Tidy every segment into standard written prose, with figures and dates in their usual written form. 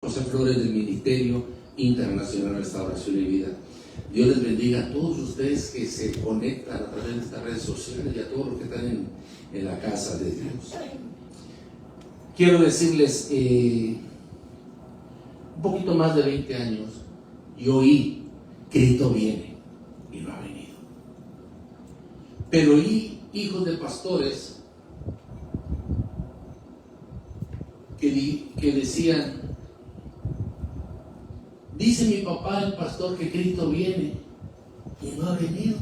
José Flores del Ministerio Internacional de Restauración y Vida. Dios les bendiga a todos ustedes que se conectan a través de estas redes sociales y a todos los que están en la casa de Dios. Quiero decirles, un poquito más de 20 años, yo oí, Cristo viene, y no ha venido. Pero oí hijos de pastores que decían, dice mi papá el pastor que Cristo viene y no ha venido.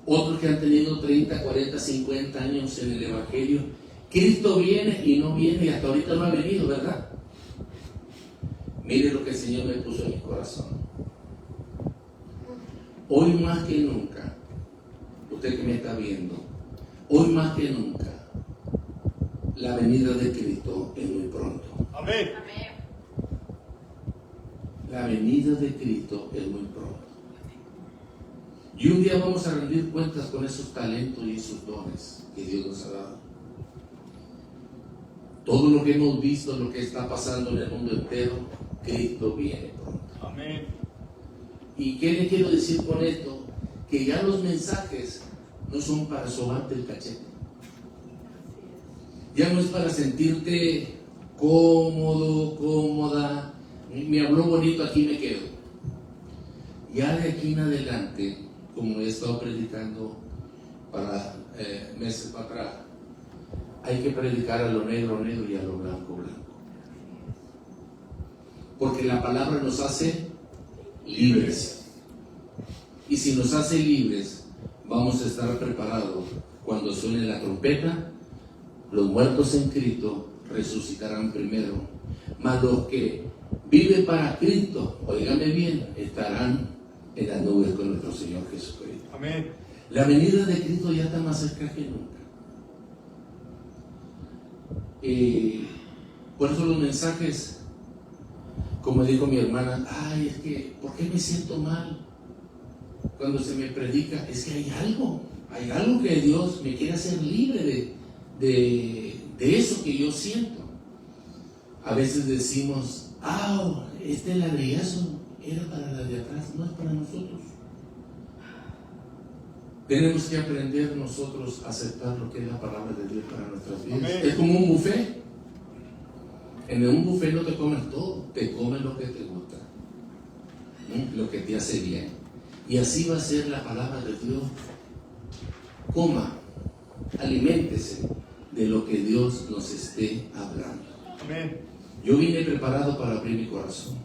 Otros que han tenido 30, 40, 50 años en el Evangelio, Cristo viene y no viene y hasta ahorita no ha venido, ¿verdad? Mire lo que el Señor me puso en mi corazón. Hoy más que nunca, usted que me está viendo, hoy más que nunca, la venida de Cristo es muy pronto. Amén. La venida de Cristo es muy pronto. Y un día vamos a rendir cuentas con esos talentos y esos dones que Dios nos ha dado. Todo lo que hemos visto, lo que está pasando en el mundo entero, Cristo viene pronto. Amén. ¿Y qué le quiero decir con esto? Que ya los mensajes no son para sobarte el cachete. Ya no es para sentirte cómodo, cómoda. Me habló bonito, aquí me quedo. Ya de aquí en adelante, como he estado predicando para meses para atrás, hay que predicar a lo negro, negro y a lo blanco, blanco. Porque la palabra nos hace libres. Y si nos hace libres, vamos a estar preparados cuando suene la trompeta. Los muertos en Cristo resucitarán primero, mas los que viven para Cristo, óigame bien, estarán en las nubes con nuestro Señor Jesucristo. Amén. La venida de Cristo ya está más cerca que nunca. Por eso los mensajes, como dijo mi hermana, ay, es que, ¿por qué me siento mal cuando se me predica? Es que hay algo que Dios me quiere hacer libre de eso que yo siento. A veces decimos, este ladrillazo era para la de atrás, no es para nosotros. Tenemos que aprender nosotros a aceptar lo que es la palabra de Dios para nuestras vidas. Amén. Es como un buffet. En un buffet no te comes todo, te comes lo que te gusta, lo que te hace bien. Y así va a ser la palabra de Dios. Coma, aliméntese de lo que Dios nos esté hablando. Amén. Yo vine preparado para abrir mi corazón.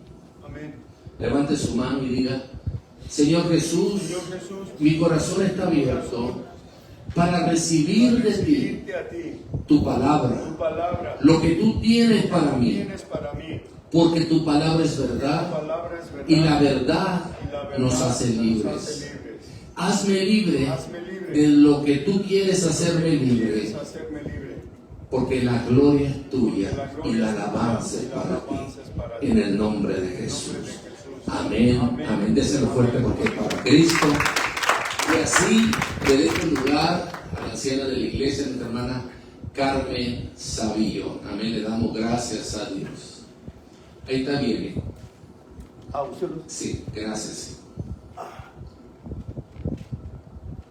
Amén. Levante su mano y diga, Señor Jesús, mi corazón está abierto para recibir de ti tu palabra, lo que tú tienes para mí, porque tu palabra es verdad y la verdad nos hace libres. Hazme libre de lo que tú quieres hacerme libre, porque la gloria es tuya y la alabanza es para ti, en el nombre de Jesús. Amén, amén. Déselo fuerte porque es para Cristo. Y así le dejo el lugar a la anciana de la iglesia, nuestra hermana Carmen Sabillo. Amén, le damos gracias a Dios. Ahí está bien. Sí, gracias.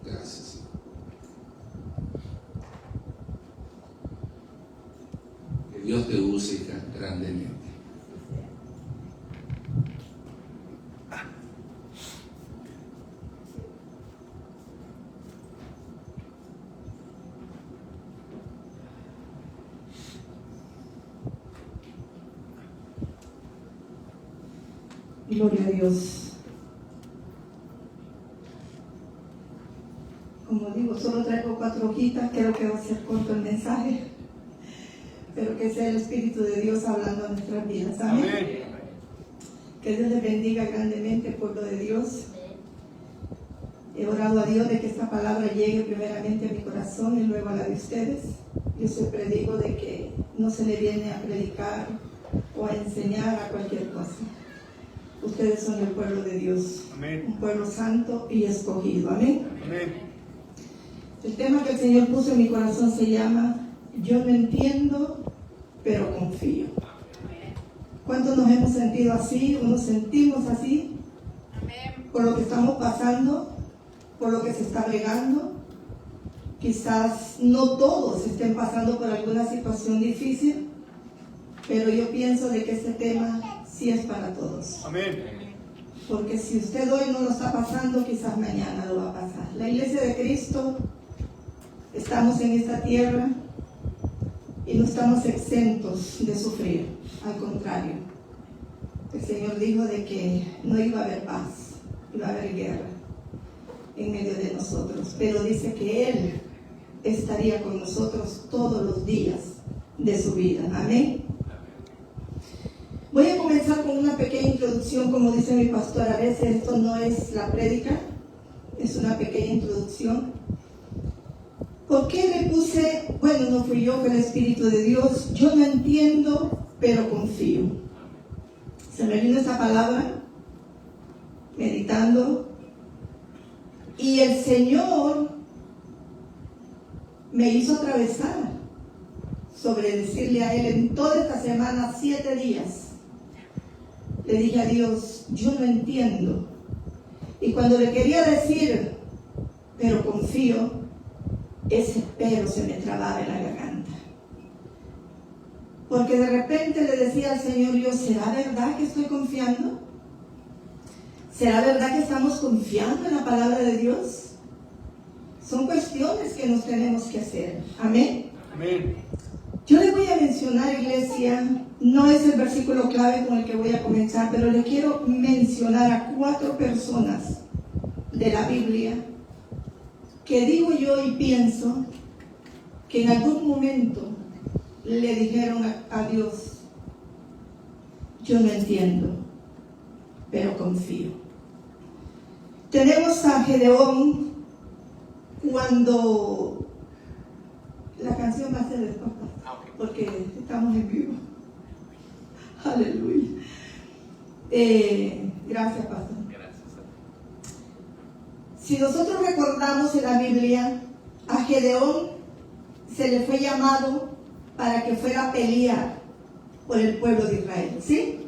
Gracias. Que Dios te use grandemente. Gloria a Dios. Como digo, solo traigo 4 hojitas, creo que va a ser corto el mensaje, pero que sea el Espíritu de Dios hablando a nuestras vidas. Amén. Amén. Que Dios les bendiga grandemente, pueblo de Dios. He orado a Dios de que esta palabra llegue primeramente a mi corazón y luego a la de ustedes. Yo siempre digo de que no se le viene a predicar o a enseñar a cualquier cosa. Ustedes son el pueblo de Dios. Amén. Un pueblo santo y escogido. Amén. Amén. El tema que el Señor puso en mi corazón se llama Yo no entiendo, pero confío. ¿Cuántos nos hemos sentido así o nos sentimos así? Amén. Por lo que estamos pasando, por lo que se está regando. Quizás no todos estén pasando por alguna situación difícil, pero yo pienso de que este tema sí es para todos. Amén. Porque si usted hoy no lo está pasando, quizás mañana lo va a pasar. La Iglesia de Cristo, estamos en esta tierra y no estamos exentos de sufrir. Al contrario, el Señor dijo de que no iba a haber paz, iba a haber guerra en medio de nosotros. Pero dice que Él estaría con nosotros todos los días de su vida. Amén. Voy a comenzar con una pequeña introducción, como dice mi pastor. A veces esto no es la prédica, es una pequeña introducción. ¿Por qué le puse, bueno, no fui yo, fue el Espíritu de Dios? Yo no entiendo, pero confío. Se me vino esa palabra, meditando, y el Señor me hizo atravesar sobre decirle a Él en toda esta semana, 7 días. Le dije a Dios, yo no entiendo. Y cuando le quería decir, pero confío, ese pero se me trababa en la garganta. Porque de repente le decía al Señor, yo, ¿será verdad que estoy confiando? ¿Será verdad que estamos confiando en la palabra de Dios? Son cuestiones que nos tenemos que hacer. Amén. Amén. Yo le voy a mencionar, iglesia, no es el versículo clave con el que voy a comenzar, pero le quiero mencionar a 4 personas de la Biblia que digo yo y pienso que en algún momento le dijeron a Dios, yo no entiendo, pero confío. Tenemos a Gedeón, cuando la canción va a ser después, porque estamos en vivo. Aleluya. Gracias, pastor. Si nosotros recordamos en la Biblia, a Gedeón se le fue llamado para que fuera a pelear por el pueblo de Israel, ¿sí?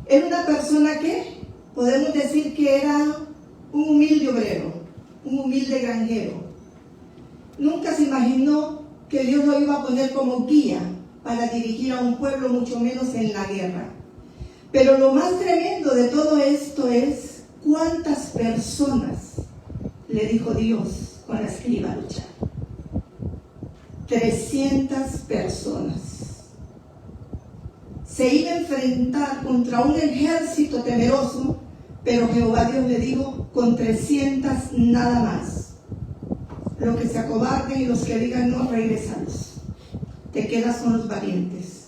Era una persona que podemos decir que era un humilde obrero, un humilde granjero. Nunca se imaginó que Dios lo iba a poner como guía para dirigir a un pueblo, mucho menos en la guerra. Pero lo más tremendo de todo esto es cuántas personas le dijo Dios con las que iba a luchar. 300 personas. Se iba a enfrentar contra un ejército temeroso, pero Jehová Dios le dijo, con 300 nada más. Los que se acobarden y los que digan no, regrésalos. Te quedas con los valientes.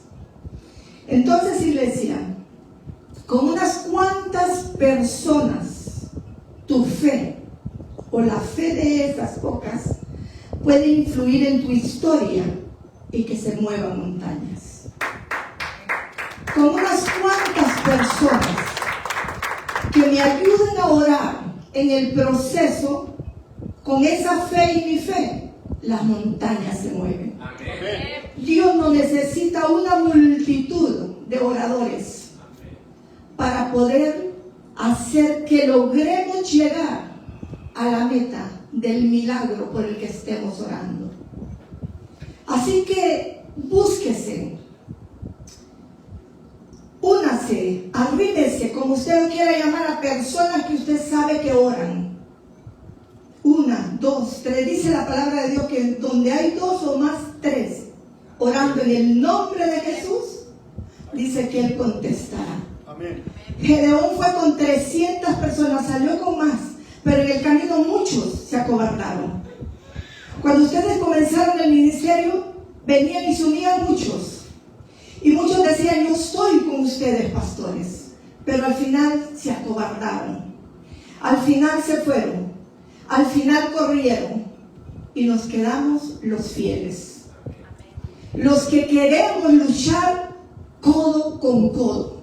Entonces, iglesia, con unas cuantas personas, tu fe o la fe de esas pocas puede influir en tu historia y que se muevan montañas. Con unas cuantas personas que me ayuden a orar en el proceso, con esa fe y mi fe, las montañas se mueven. Amén. Dios no necesita una multitud de oradores para poder hacer que logremos llegar a la meta del milagro por el que estemos orando. Así que búsquese, únase, arrímese, como usted lo quiera llamar, a personas que usted sabe que oran. 1, 2, 3, dice la palabra de Dios que donde hay 2 o más, 3 orando en el nombre de Jesús, dice que Él contestará. Amén. Gedeón fue con 300 personas, salió con más, pero en el camino muchos se acobardaron. Cuando ustedes comenzaron el ministerio, venían y se unían muchos, y muchos decían, yo estoy con ustedes, pastores, pero al final se acobardaron, al final se fueron, al final corrieron, y nos quedamos los fieles, los que queremos luchar codo con codo,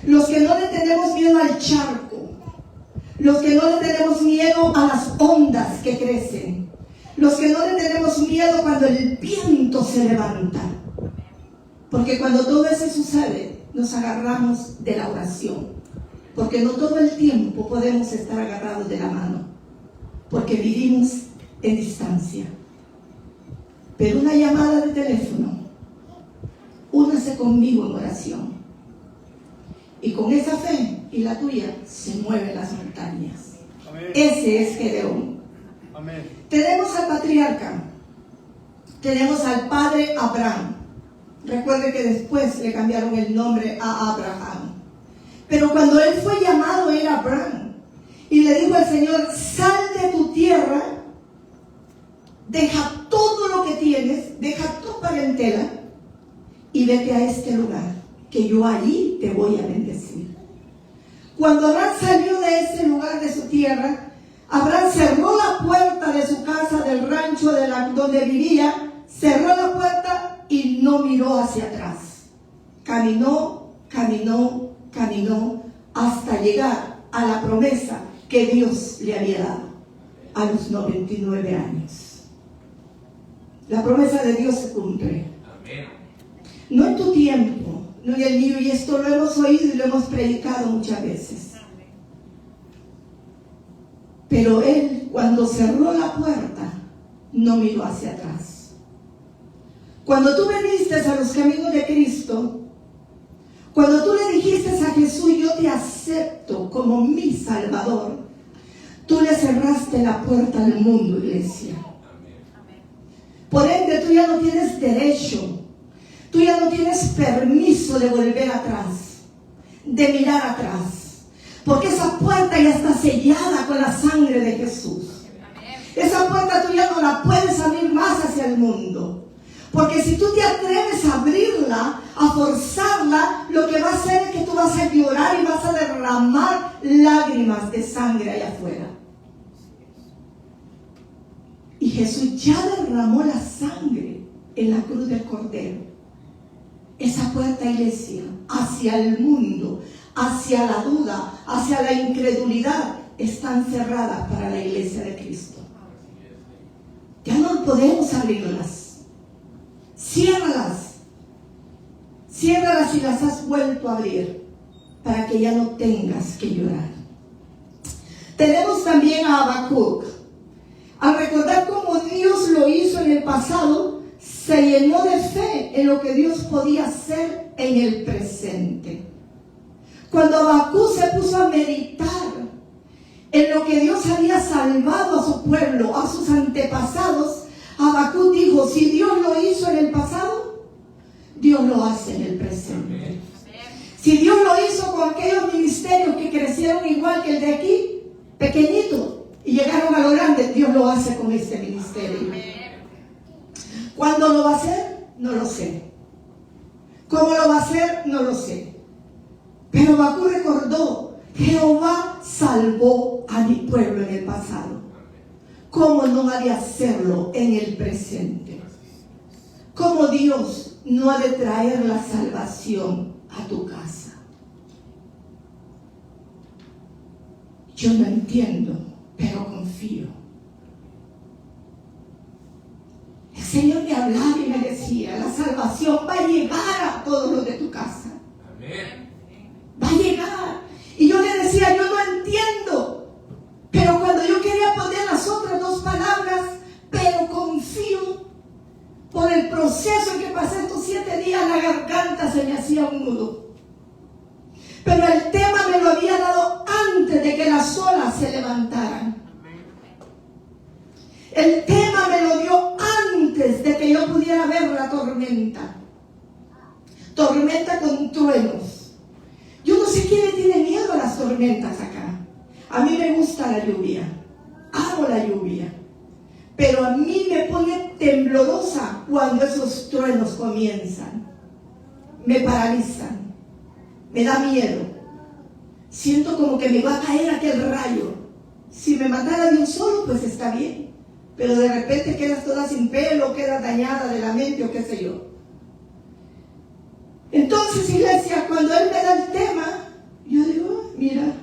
los que no le tenemos miedo al charco, los que no le tenemos miedo a las ondas que crecen, los que no le tenemos miedo cuando el viento se levanta, Porque cuando todo eso sucede, nos agarramos de la oración. Porque no todo el tiempo podemos estar agarrados de la mano. Porque vivimos en distancia. Pero una llamada de teléfono, únase conmigo en oración. Y con esa fe y la tuya se mueven las montañas. Amén. Ese es Gedeón. Amén. Tenemos al patriarca, tenemos al padre Abraham. Recuerde que después le cambiaron el nombre a Abraham. Pero cuando él fue llamado era Abraham. Y le dijo al Señor: sal de tu tierra, deja todo lo que tienes, deja tu parentela y vete a este lugar, que yo allí te voy a bendecir. Cuando Abraham salió de ese lugar, de su tierra, Abraham cerró la puerta de su casa, del rancho donde vivía, cerró la puerta y no miró hacia atrás. Caminó, caminó, caminó hasta llegar a la promesa que Dios le había dado a los 99 años. La promesa de Dios se cumple. Amén. No en tu tiempo, no en el mío, y esto lo hemos oído y lo hemos predicado muchas veces. Pero él, cuando cerró la puerta, no miró hacia atrás. Cuando tú viniste a los caminos de Cristo, cuando tú le dijiste a Jesús: yo te acepto como mi Salvador, tú le cerraste la puerta al mundo, iglesia. Por ende, tú ya no tienes derecho, tú ya no tienes permiso de volver atrás, de mirar atrás, porque esa puerta ya está sellada con la sangre de Jesús. Esa puerta tú ya no la puedes abrir más hacia el mundo, porque si tú te atreves a abrirla, a forzarla, lo que va a hacer es que tú vas a llorar y vas a derramar lágrimas de sangre allá afuera. Y Jesús ya derramó la sangre en la cruz del Cordero. Esa puerta, iglesia, hacia el mundo, hacia la duda, hacia la incredulidad, están cerradas para la iglesia de Cristo. Ya no podemos abrirlas. Ciérralas. Ciérralas y las has vuelto a abrir para que ya no tengas que llorar. Tenemos también a Habacuc. Al recordar cómo Dios lo hizo en el pasado, se llenó de fe en lo que Dios podía hacer en el presente. Cuando Habacuc se puso a meditar en lo que Dios había salvado a su pueblo, a sus antepasados, Habacuc dijo: si Dios lo hizo en el pasado, Dios lo hace en el presente. Si Dios lo hizo con aquellos ministerios que crecieron igual que el de aquí, pequeñitos, y llegaron a lo grande, Dios lo hace con este ministerio. ¿Cuándo lo va a hacer? No lo sé. ¿Cómo lo va a hacer? No lo sé. Pero Habacuc recordó: Jehová salvó a mi pueblo en el pasado. ¿Cómo no ha de hacerlo en el presente? ¿Cómo Dios no ha de traer la salvación a tu casa? Yo no entiendo, pero confío. El Señor me hablaba y me decía: la salvación va a llegar a todos los de tu casa. Amén. Va a llegar. Y yo le decía: yo no entiendo. Pero cuando yo quería poner las otras dos palabras, pero confío, por el proceso en que pasé estos 7 días, la garganta se me hacía un nudo. Pero el tema me lo había dado antes de que las olas se levantaran. El tema me lo dio antes de que yo pudiera ver la tormenta. Tormenta con truenos. Yo no sé quién le tiene miedo a las tormentas acá. A mí me gusta la lluvia. Amo la lluvia. Pero a mí me pone temblorosa cuando esos truenos comienzan. Me paralizan. Me da miedo. Siento como que me va a caer aquel rayo. Si me matara de un solo, pues está bien. Pero de repente quedas toda sin pelo, quedas dañada de la mente o qué sé yo. Entonces, iglesia, cuando Él me da el tema, yo digo: mira,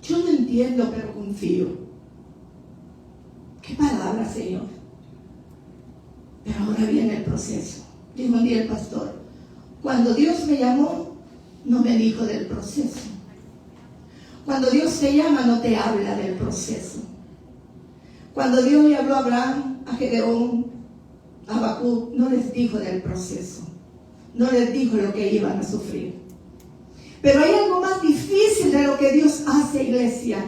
yo no entiendo, pero confío. ¿Qué palabra, Señor? Pero ahora viene el proceso. Dijo un día el pastor: Cuando Dios me llamó, no me dijo del proceso. Cuando Dios te llama, no te habla del proceso. Cuando Dios le habló a Abraham, a Gedeón, a Habacuc, no les dijo del proceso. No les dijo lo que iban a sufrir. Pero hay algo más difícil de lo que Dios hace, iglesia,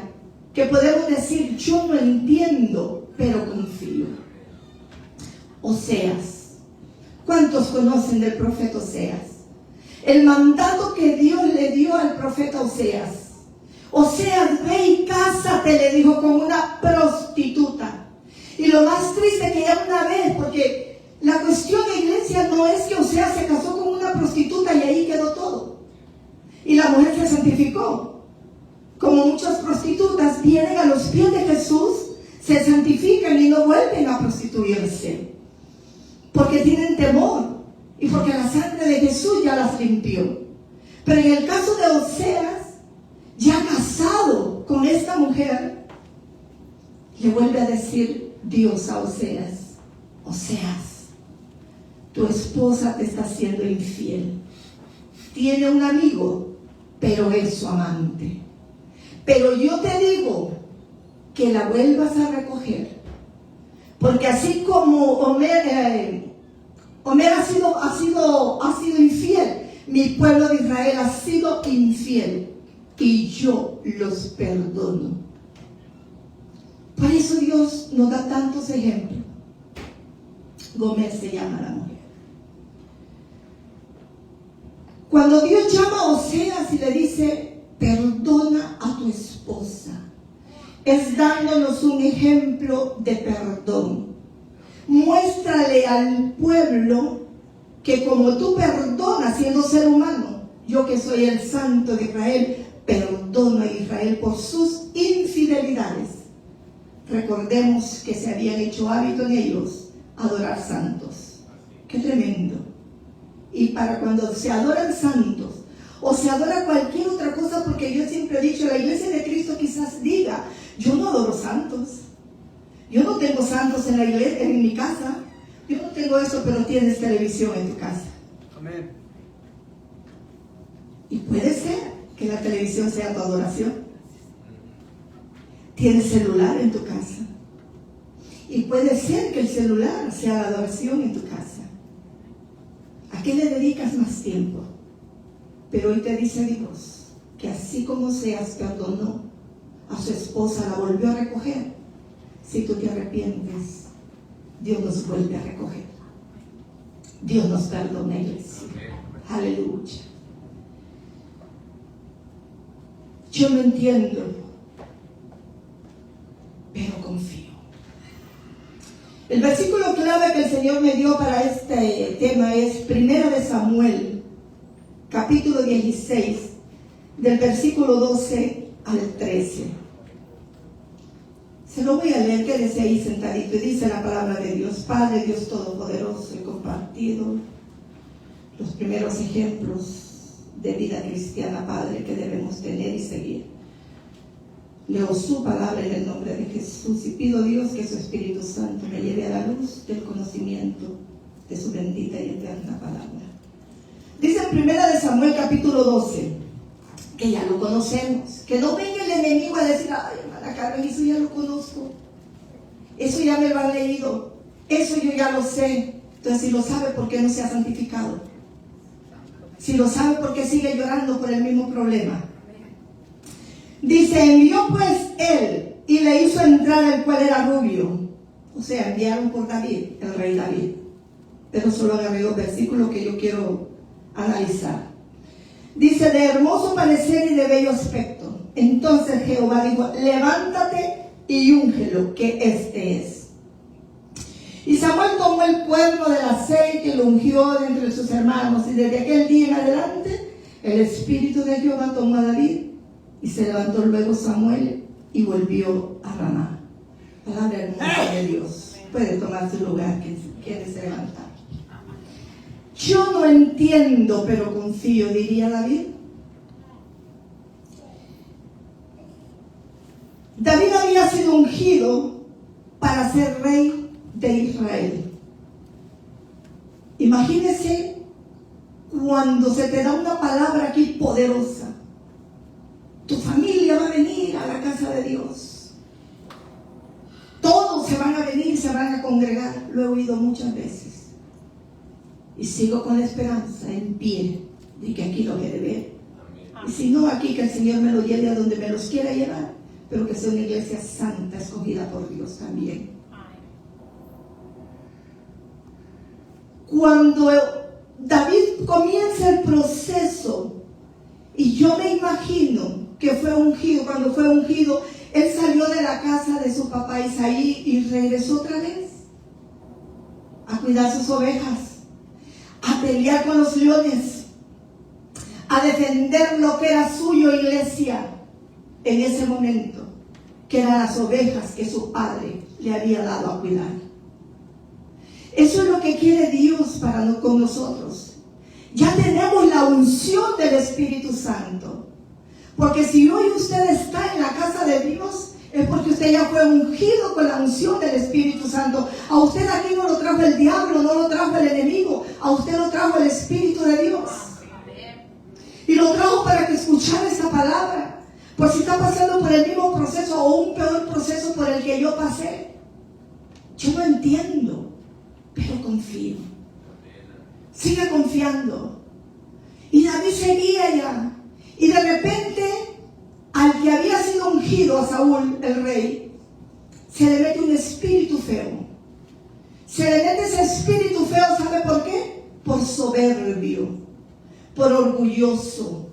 que podemos decir, yo no entiendo, pero confío. Oseas. ¿Cuántos conocen del profeta Oseas? El mandato que Dios le dio al profeta Oseas. Oseas, ve y cásate, le dijo, con una prostituta. Y lo más triste que ya una vez, porque la cuestión de iglesia no es que Oseas se casó con una prostituta y ahí quedó todo. Y la mujer se santificó. Como muchas prostitutas vienen a los pies de Jesús, se santifican y no vuelven a prostituirse. Porque tienen temor y porque la sangre de Jesús ya las limpió. Pero en el caso de Oseas, ya casado con esta mujer, le vuelve a decir Dios a Oseas, Oseas, tu esposa te está siendo infiel. Tiene un amigo, pero es su amante. Pero yo te digo que la vuelvas a recoger. Porque así como Homer ha sido infiel, mi pueblo de Israel ha sido infiel. Y yo los perdono. Por eso Dios nos da tantos ejemplos. Gomer se llama la mujer. Cuando Dios llama a Oseas y le dice, perdona a tu esposa, es dándonos un ejemplo de perdón. Muéstrale al pueblo que como tú perdonas siendo ser humano, yo que soy el santo de Israel, perdono a Israel por sus infidelidades. Recordemos que se habían hecho hábito en ellos adorar santos. ¡Qué tremendo! Y para cuando se adoran santos o se adora cualquier otra cosa, porque yo siempre he dicho, la iglesia de Cristo quizás diga, yo no adoro santos, yo no tengo santos en la iglesia, en mi casa, yo no tengo eso, pero tienes televisión en tu casa. Amén. Y puede ser que la televisión sea tu adoración. Tienes celular en tu casa. Y puede ser que el celular sea la adoración en tu casa. ¿A qué le dedicas más tiempo? Pero hoy te dice Dios que así como Oseas perdonó a su esposa, la volvió a recoger. Si tú te arrepientes, Dios nos vuelve a recoger. Dios nos perdona, iglesia. Aleluya. Yo no entiendo, pero confío. El versículo clave que el Señor me dio para este tema es 1 de Samuel, capítulo 16, del versículo 12 al 13. Se lo voy a leer, quédese ahí sentadito, y dice la palabra de Dios. Padre, Dios Todopoderoso, he compartido los primeros ejemplos de vida cristiana, Padre, que debemos tener y seguir. Leo su palabra en el nombre de Jesús y pido a Dios que su Espíritu Santo me lleve a la luz del conocimiento de su bendita y eterna palabra. Dice en 1 de Samuel capítulo 12, que ya lo conocemos, que no venga el enemigo a decir, ay, hermana Carmen, eso ya lo conozco, eso ya me lo han leído, eso yo ya lo sé. Entonces, si lo sabe, ¿por qué no se ha santificado? Si lo sabe, ¿por qué sigue llorando por el mismo problema? Dice, envió pues él y le hizo entrar el cual era rubio. O sea, enviaron por David, el rey David. Pero solo agarré 2 versículos que yo quiero analizar. Dice, de hermoso parecer y de bello aspecto. Entonces Jehová dijo, levántate y úngelo, que este es. Y Samuel tomó el cuerno del aceite y lo ungió de entre sus hermanos. Y desde aquel día en adelante, el Espíritu de Jehová tomó a David. Y se levantó luego Samuel y volvió a Ramá. Palabra hermosa de Dios. Puede tomar su lugar, quien quiere se levantar. Yo no entiendo, pero confío, diría David. David había sido ungido para ser rey de Israel. Imagínense cuando se te da una palabra aquí poderosa, tu familia va a venir a la casa de Dios. Todos se van a venir, se van a congregar. Lo he oído muchas veces. Y sigo con la esperanza en pie de que aquí lo he de ver. Y si no aquí, que el Señor me lo lleve a donde me los quiera llevar, pero que sea una iglesia santa, escogida por Dios también. Cuando David comienza el proceso, y yo me imagino que fue ungido, cuando fue ungido, él salió de la casa de su papá Isaí y regresó otra vez a cuidar sus ovejas, a pelear con los leones, a defender lo que era suyo, iglesia, en ese momento, que eran las ovejas que su padre le había dado a cuidar. Eso es lo que quiere Dios con nosotros. Ya tenemos la unción del Espíritu Santo. Porque si hoy usted está en la casa de Dios, es porque usted ya fue ungido con la unción del Espíritu Santo. A usted aquí no lo trajo el diablo, no lo trajo el enemigo. A usted lo trajo el Espíritu de Dios. Y lo trajo para que escuchara esa palabra. Por si está pasando por el mismo proceso o un peor proceso por el que yo pasé. Yo no entiendo, pero confío. Sigue confiando. Y David seguía ya. Y de repente, al que había sido ungido a Saúl, el rey, se le mete un espíritu feo. Se le mete ese espíritu feo, ¿sabe por qué? Por soberbio, por orgulloso.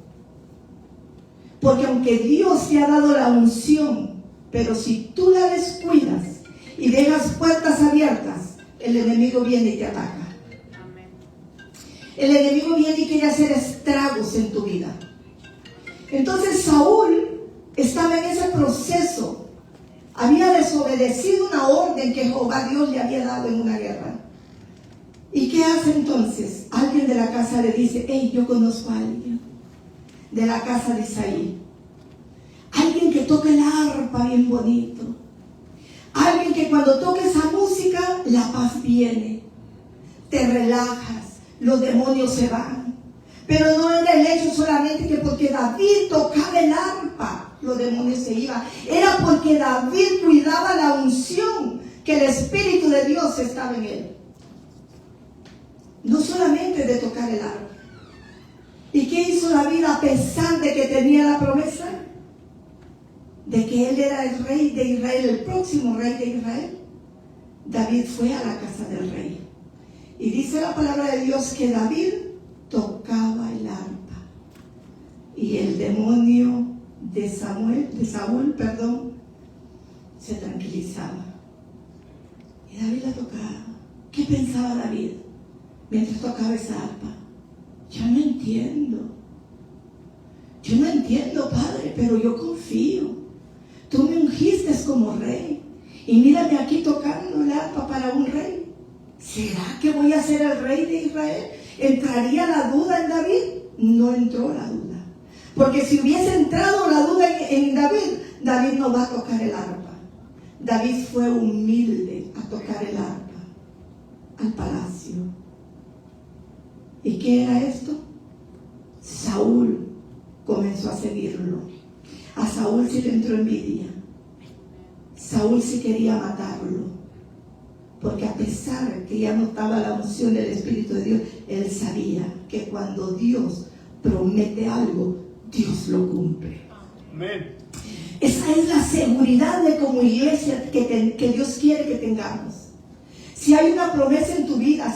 Porque aunque Dios te ha dado la unción, pero si tú la descuidas y dejas puertas abiertas, el enemigo viene y te ataca. El enemigo viene y quiere hacer estragos en tu vida. Entonces Saúl estaba en ese proceso. Había desobedecido una orden que Jehová Dios le había dado en una guerra. ¿Y qué hace entonces? Alguien de la casa le dice: hey, yo conozco a alguien de la casa de Isaí. Alguien que toca el arpa bien bonito. Alguien que cuando toca esa música, la paz viene. Te relajas, los demonios se van. Pero no era el hecho solamente que porque David tocaba el arpa, los demonios se iban. Era porque David cuidaba la unción, que el Espíritu de Dios estaba en él. No solamente de tocar el arpa. ¿Y qué hizo David a pesar de que tenía la promesa? De que él era el rey de Israel, el próximo rey de Israel. David fue a la casa del rey. Y dice la palabra de Dios que David tocaba el arpa. Y el demonio de Saúl, se tranquilizaba. Y David la tocaba. ¿Qué pensaba David mientras tocaba esa arpa? Yo no entiendo, Padre, pero yo confío. Tú me ungiste como rey. Y mírame aquí tocando el arpa para un rey. ¿Será que voy a ser el rey de Israel? ¿Entraría la duda en David? No entró la duda. Porque si hubiese entrado la duda en David, David no va a tocar el arpa. David fue humilde a tocar el arpa al palacio. ¿Y qué era esto? Saúl comenzó a seguirlo. A Saúl sí le entró envidia. Saúl sí quería matarlo. Porque a pesar que ya no estaba la unción del Espíritu de Dios, él sabía que cuando Dios promete algo, Dios lo cumple. Amén. Esa es la seguridad de como iglesia que Dios quiere que tengamos. Si hay una promesa en tu vida,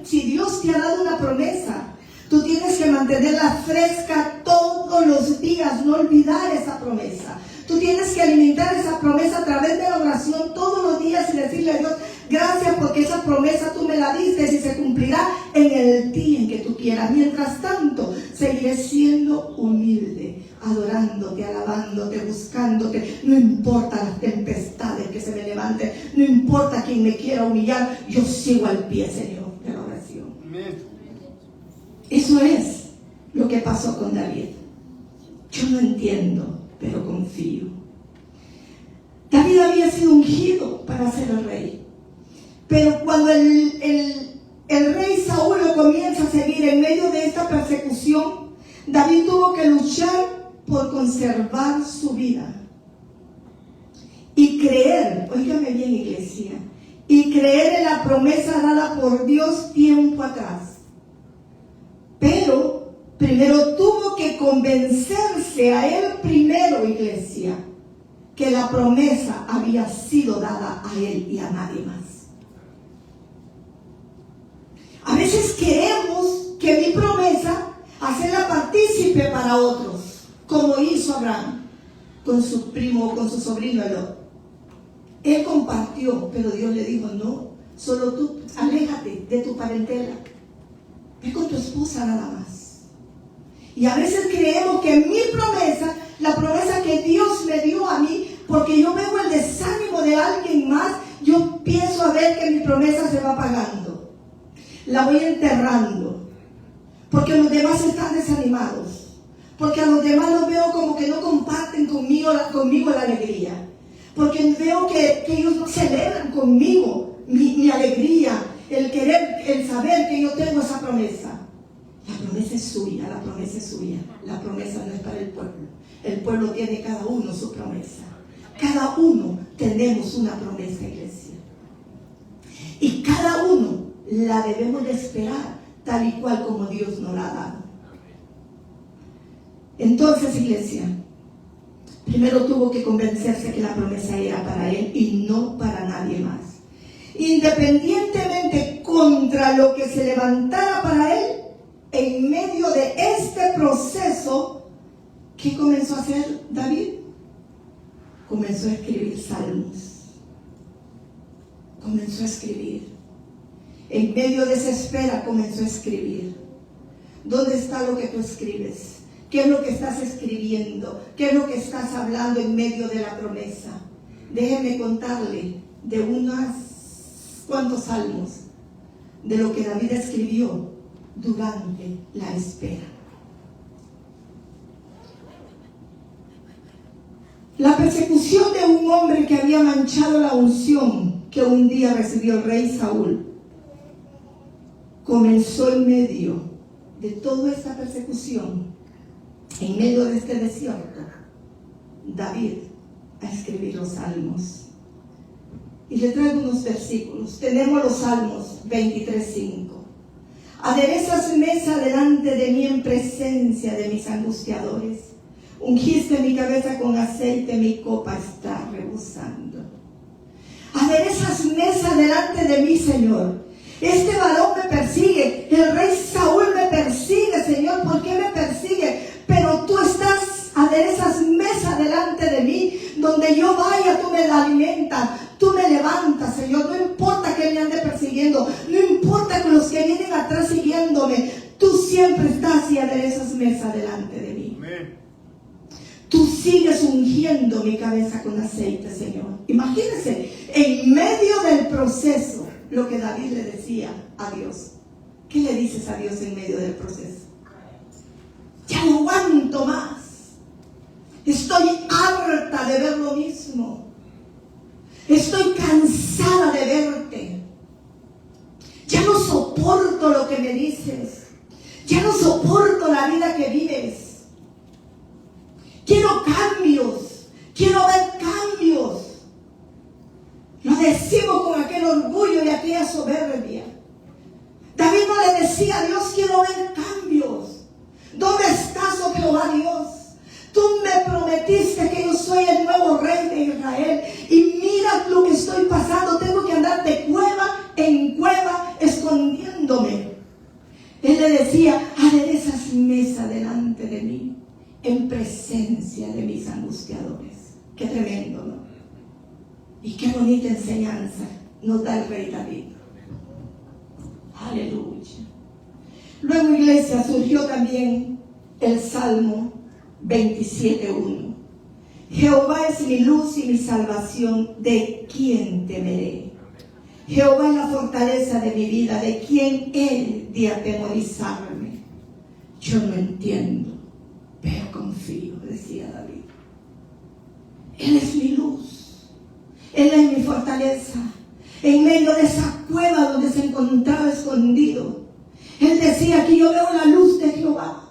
si Dios te ha dado una promesa, tú tienes que mantenerla fresca todos los días, no olvidar esa promesa. Tú tienes que alimentar esa promesa a través de la oración todos los días y decirle a Dios: gracias porque esa promesa tú me la diste y se cumplirá en el día en que tú quieras. Mientras tanto, seguiré siendo humilde, adorándote, alabándote, buscándote. No importa las tempestades que se me levanten, no importa quién me quiera humillar, yo sigo al pie, Señor, de la oración. Amén. Eso es lo que pasó con David. Yo no entiendo, pero confío. David había sido ungido para ser el rey. Pero cuando el el rey Saúl lo comienza a seguir en medio de esta persecución, David tuvo que luchar por conservar su vida y creer, óigame bien iglesia, y creer en la promesa dada por Dios tiempo atrás. Pero primero tuvo que convencerse a él primero, iglesia, que la promesa había sido dada a él y a nadie más. A veces queremos que mi promesa hacerla partícipe para otros, como hizo Abraham con su primo, con su sobrino Lot. Él compartió, pero Dios le dijo, no, solo tú, aléjate de tu parentela, ve con tu esposa nada más. Y a veces creemos que mi promesa, la promesa que Dios me dio a mí, porque yo veo el desánimo de alguien más, yo pienso a ver que mi promesa se va apagando, la voy enterrando, porque los demás están desanimados, porque a los demás los veo como que no comparten conmigo la alegría, porque veo que ellos no celebran conmigo mi alegría, el querer, el saber que yo tengo esa promesa. La promesa es suya, la promesa es suya, la promesa no es para el pueblo tiene cada uno su promesa, cada uno tenemos una promesa, iglesia, y cada uno la debemos de esperar tal y cual como Dios nos la ha dado. Entonces, iglesia, primero tuvo que convencerse que la promesa era para él y no para nadie más. Independientemente contra lo que se levantara para él, en medio de este proceso, ¿qué comenzó a hacer David? Comenzó a escribir salmos. Comenzó a escribir. En medio de esa espera comenzó a escribir. ¿Dónde está lo que tú escribes? ¿Qué es lo que estás escribiendo? ¿Qué es lo que estás hablando en medio de la promesa? Déjeme contarle de unos cuantos salmos de lo que David escribió durante la espera. La persecución de un hombre que había manchado la unción que un día recibió el rey Saúl comenzó en medio de toda esta persecución. En medio de este desierto, David a escribir los salmos. Y le traigo unos versículos. Tenemos los salmos 23:5. Aderezas mesa delante de mí en presencia de mis angustiadores. Ungiste mi cabeza con aceite, mi copa está rebosando. Aderezas mesa delante de mí, Señor. Este varón me persigue, el rey Saúl me persigue, Señor. ¿Por qué me persigue? Pero tú estás, aderezas mesa delante de mí, donde yo vaya tú me la alimentas, tú me levantas, Señor. No importa que me ande persiguiendo, no importa con los que vienen atrás siguiéndome, tú siempre estás y aderezas mesa delante de mí. Amén. Tú sigues ungiendo mi cabeza con aceite, Señor. Imagínense, en medio del proceso, lo que David le decía a Dios. ¿Qué le dices a Dios en medio del proceso? Ya no aguanto más. Estoy harta de ver lo mismo. Estoy cansada de verte. Ya no soporto lo que me dices. Ya no soporto la vida que vives. Quiero cambios. Quiero ver cambios. Lo decimos con aquel orgullo y aquella soberbia. David no le decía a Dios, quiero ver cambios. ¿Dónde estás, oh Jehová Dios? Tú me prometiste que yo soy el nuevo rey de Israel. Y mira lo que estoy pasando. Tengo que andar de cueva en cueva escondiéndome. Él le decía, aderezas mesa delante de mí, en presencia de mis angustiadores. Qué tremendo, ¿no? Y qué bonita enseñanza nos da el rey David. Aleluya. Luego, iglesia, surgió también el Salmo 27:1. Jehová es mi luz y mi salvación, ¿de quién temeré? Jehová es la fortaleza de mi vida, ¿de quién he de atemorizarme? Yo no entiendo, pero confío, decía David. Él es mi luz. Él es mi fortaleza. en medio de esa cueva donde se encontraba escondido. Él decía, aquí yo veo la luz de Jehová.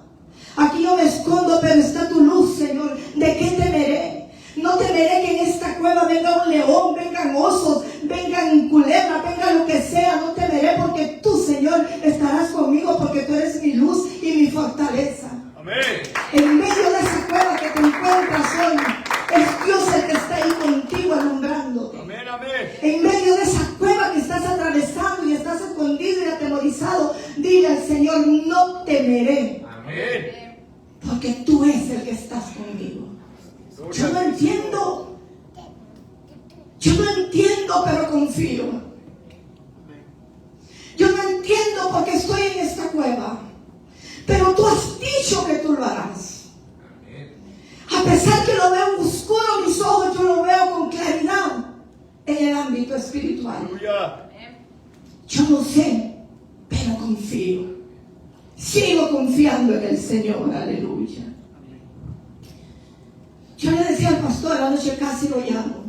Aquí yo me escondo, pero está tu luz, Señor. ¿De qué temeré? No temeré que en esta cueva venga un león, vengan osos, vengan culebras, venga lo que sea. No temeré porque tú, Señor, estarás conmigo, porque tú eres mi luz y mi fortaleza. Amén. En medio de esa cueva que te encuentras hoy, es Dios el que está ahí contigo alumbrándote. Amén, amén. En medio de esa cueva que estás atravesando y estás escondido y atemorizado, dile al Señor, no temeré. Amén. Porque tú eres el que estás conmigo. Yo no entiendo. Yo no entiendo, pero confío. Yo no entiendo porque estoy en esta cueva. Pero tú has dicho que tú lo harás. A pesar que lo veo oscuro mis ojos, yo lo veo con claridad en el ámbito espiritual. Aleluya. Yo no sé, pero confío. Sigo confiando en el Señor, aleluya. Yo le decía al pastor, anoche casi lo llamo.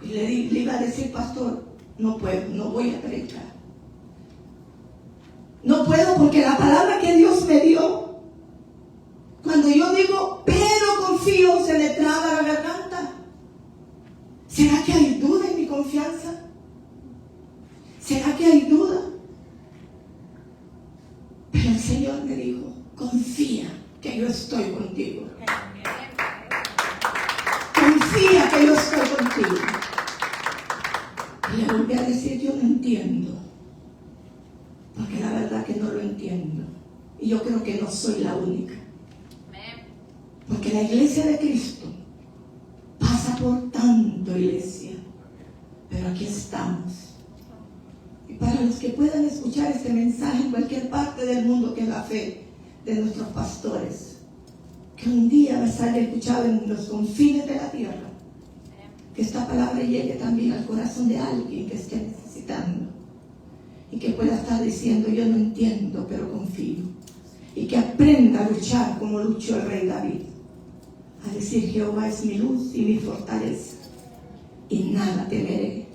Y le iba a decir, pastor, no puedo, no voy a predicar. No puedo porque la palabra que Dios me dio, cuando yo digo, pero confío, se me traba la garganta. ¿Será que hay duda en mi confianza? ¿Será que hay duda? Pero el Señor me dijo, confía que yo estoy contigo. Confía que yo estoy contigo. Y le volví a decir, yo no entiendo. Porque la verdad que no lo entiendo. Y yo creo que no soy la única. Porque la iglesia de Cristo pasa por tanto, iglesia. Pero aquí estamos. Y para los que puedan escuchar este mensaje en cualquier parte del mundo, que es la fe de nuestros pastores, que un día me salga escuchado en los confines de la tierra, que esta palabra llegue también al corazón de alguien que esté necesitando y que pueda estar diciendo, yo no entiendo, pero confío, y que aprenda a luchar como luchó el rey David, a decir, Jehová es mi luz y mi fortaleza, y nada temeré.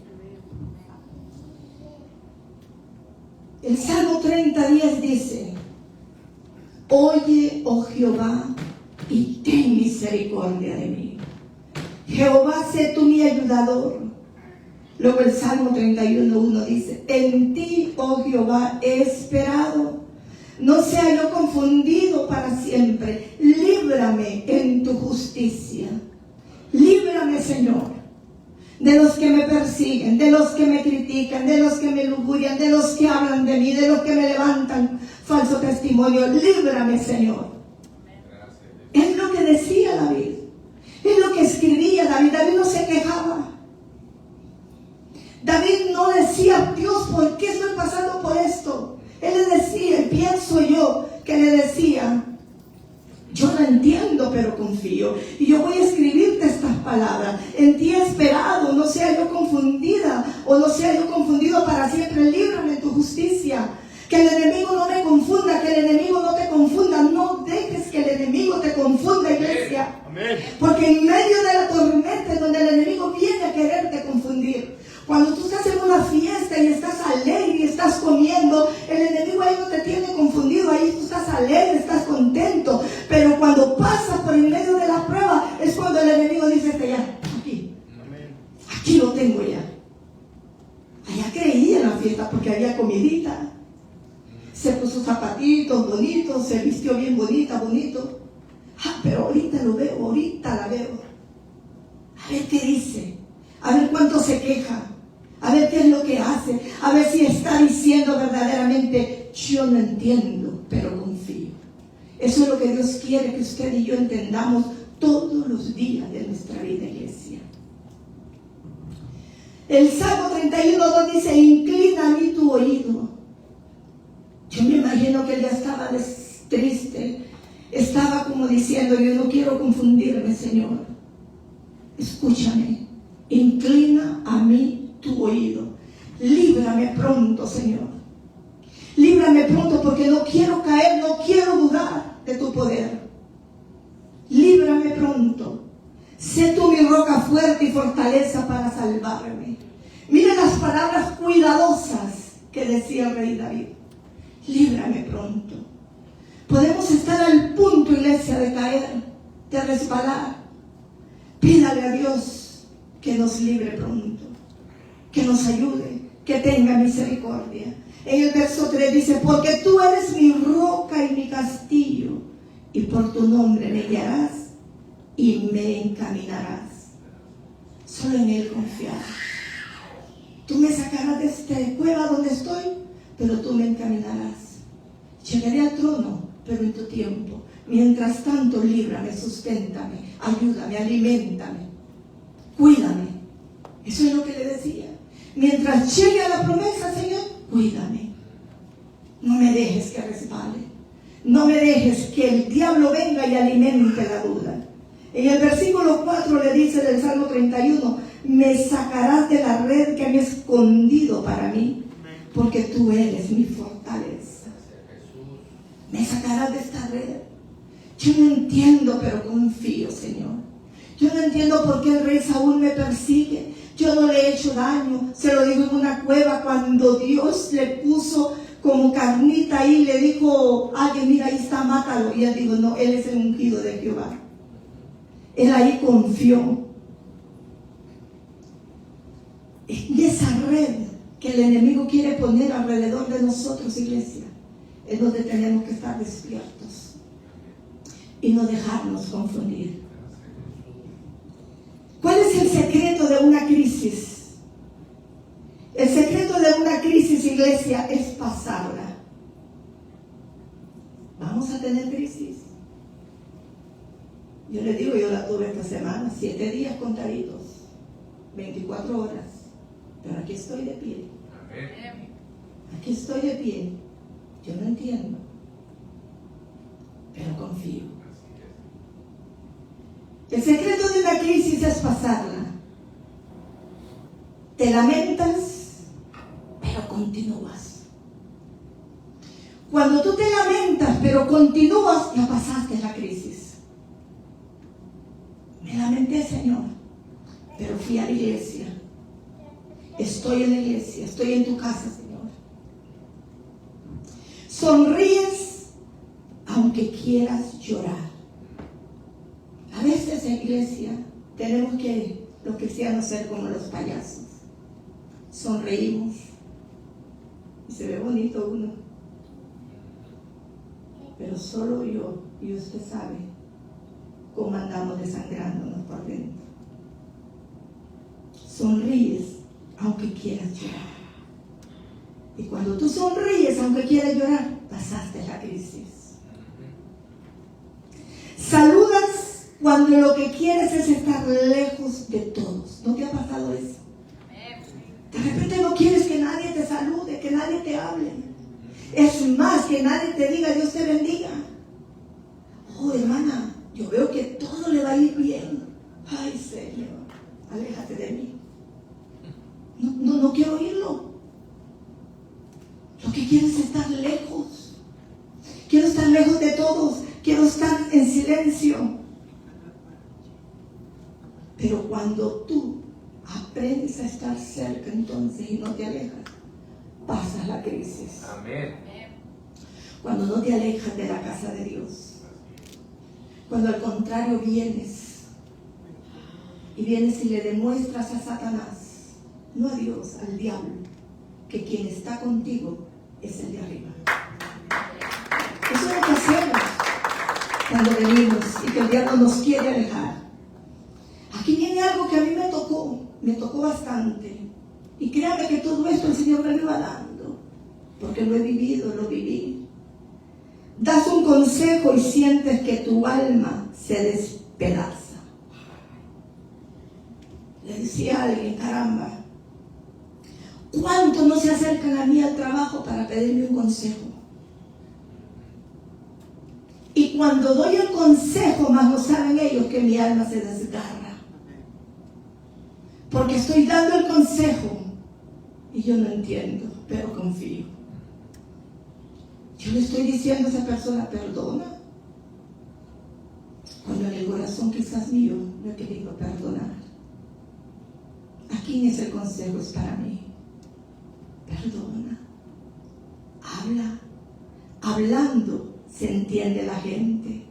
El Salmo 30:10 dice, oye, oh Jehová, y ten misericordia de mí. Jehová, sé tú mi ayudador. Luego el Salmo 31:1 dice, en ti, oh Jehová, he esperado. No sea yo confundido para siempre. Líbrame en tu justicia. Líbrame, Señor, de los que me persiguen, de los que me critican, de los que me lujurian, de los que hablan de mí, de los que me levantan falso testimonio. Líbrame, Señor. Es lo que decía David. Es lo que escribía David. David no se quejaba. David no decía, Dios, ¿por qué estoy pasando por esto? Él le decía, pienso yo, que le decía, yo no entiendo, pero confío. Y yo voy a escribirte estas palabras. En ti he esperado, no sea yo confundida, o no sea yo confundido para siempre. Líbrame en tu justicia. Que el enemigo no me confunda, que el enemigo no te confunda. No dejes que el enemigo te confunda, iglesia. Amén. Porque en medio de la tormenta es donde el enemigo viene a quererte confundir. Cuando tú estás en una fiesta y estás alegre y estás comiendo, el enemigo ahí no te tiene confundido, ahí tú estás alegre, estás contento. Pero cuando pasas por el medio de la prueba, es cuando el enemigo dice, ya, aquí lo tengo ya. Allá creía en la fiesta porque había comidita. Se puso zapatitos bonitos, se vistió bien bonita, bonito. Pero ahorita lo veo, ahorita la veo. A ver qué dice, a ver cuánto se queja, a ver qué es lo que hace, a ver si está diciendo verdaderamente, yo no entiendo, pero confío. Eso es lo que Dios quiere que usted y yo entendamos todos los días de nuestra vida, iglesia. El Salmo 31:2 dice, inclina a mí tu oído. Yo me imagino que él ya estaba triste, estaba como diciendo, yo no quiero confundirme, Señor. Escúchame, inclina a mí tu oído. Líbrame pronto, Señor. Líbrame pronto porque no quiero caer, no quiero dudar de tu poder. Líbrame pronto. Sé tú mi roca fuerte y fortaleza para salvarme. Mira las palabras cuidadosas que decía el rey David. Líbrame pronto. Podemos estar al punto, iglesia, de caer, de resbalar. Pídale a Dios que nos libre pronto, que nos ayude, que tenga misericordia. En el verso 3 dice, porque tú eres mi roca y mi castillo, y por tu nombre me guiarás y me encaminarás. Solo en Él confiar. Tú me sacarás de esta cueva donde estoy, pero tú me encaminarás. Llegaré al trono, pero en tu tiempo. Mientras tanto, líbrame, susténtame, ayúdame, aliméntame, cuídame. Eso es lo que le decía. Mientras llegue a la promesa, Señor, cuídame. No me dejes que resbale. No me dejes que el diablo venga y alimente la duda. En el versículo 4 le dice del Salmo 31, me sacarás de la red que me he escondido para mí, porque tú eres mi fortaleza. Me sacarás de esta red. Yo no entiendo, pero confío, Señor. Yo no entiendo por qué el rey Saúl me persigue. Yo no le he hecho daño. Se lo digo en una cueva cuando Dios le puso como carnita ahí. Le dijo alguien, mira, ahí está, mátalo. Y él dijo, no, él es el ungido de Jehová. Él ahí confió. En esa red que el enemigo quiere poner alrededor de nosotros, iglesia, es donde tenemos que estar despiertos y no dejarnos confundir. ¿Cuál es el secreto de una crisis? El secreto de una crisis, iglesia, es pasarla. Vamos a tener crisis. Yo les digo, yo la tuve esta semana, 7 días contaditos, 24 horas. Pero aquí estoy de pie. Aquí estoy de pie. Yo no entiendo, pero confío. El secreto de una crisis es pasarla. Te lamentas, pero continúas. Cuando tú te lamentas, pero continúas, ya pasaste la crisis. Me lamenté, Señor, pero fui a la iglesia. Estoy en la iglesia, estoy en tu casa, Señor. Sonríes aunque quieras llorar. A veces en iglesia tenemos que, los cristianos, ser como los payasos. Sonreímos y se ve bonito uno. Pero solo yo y usted sabe cómo andamos desangrándonos por dentro. Sonríes aunque quieras llorar. Y cuando tú sonríes aunque quieras llorar, pasaste la crisis. Saludas cuando lo que quieres es estar lejos de todos. ¿No te ha pasado eso? De repente no quieres que nadie te salude, que nadie te hable. Es más, que nadie te diga Dios te bendiga. Oh, hermana, yo veo que todo le va a ir bien. Ay, Señor, aléjate de mí. No quiero oírlo. Lo que quiero es estar lejos. Quiero estar lejos de todos. Quiero estar en silencio. Pero cuando tú aprendes a estar cerca, entonces, y no te alejas, pasas la crisis. Amén. Cuando no te alejas de la casa de Dios. Cuando al contrario vienes y le demuestras a Satanás, no a Dios, al diablo, que quien está contigo es el de arriba. Eso es lo que hacemos cuando venimos y que el diablo nos quiere alejar. Aquí viene algo que a mí me tocó bastante. Y créame que todo esto el Señor me lo iba dando, porque lo he vivido, lo viví. Das un consejo y sientes que tu alma se despedaza. Le decía a alguien, caramba, ¿cuántos no se acercan a mí al trabajo para pedirme un consejo? Y cuando doy el consejo, más no saben ellos que mi alma se desgarra. Porque estoy dando el consejo y yo no entiendo, pero confío. Yo le estoy diciendo a esa persona, perdona, cuando en el corazón quizás mío no he querido perdonar. Aquí quién es el consejo? Es para mí. Perdona. Habla. Hablando se entiende la gente,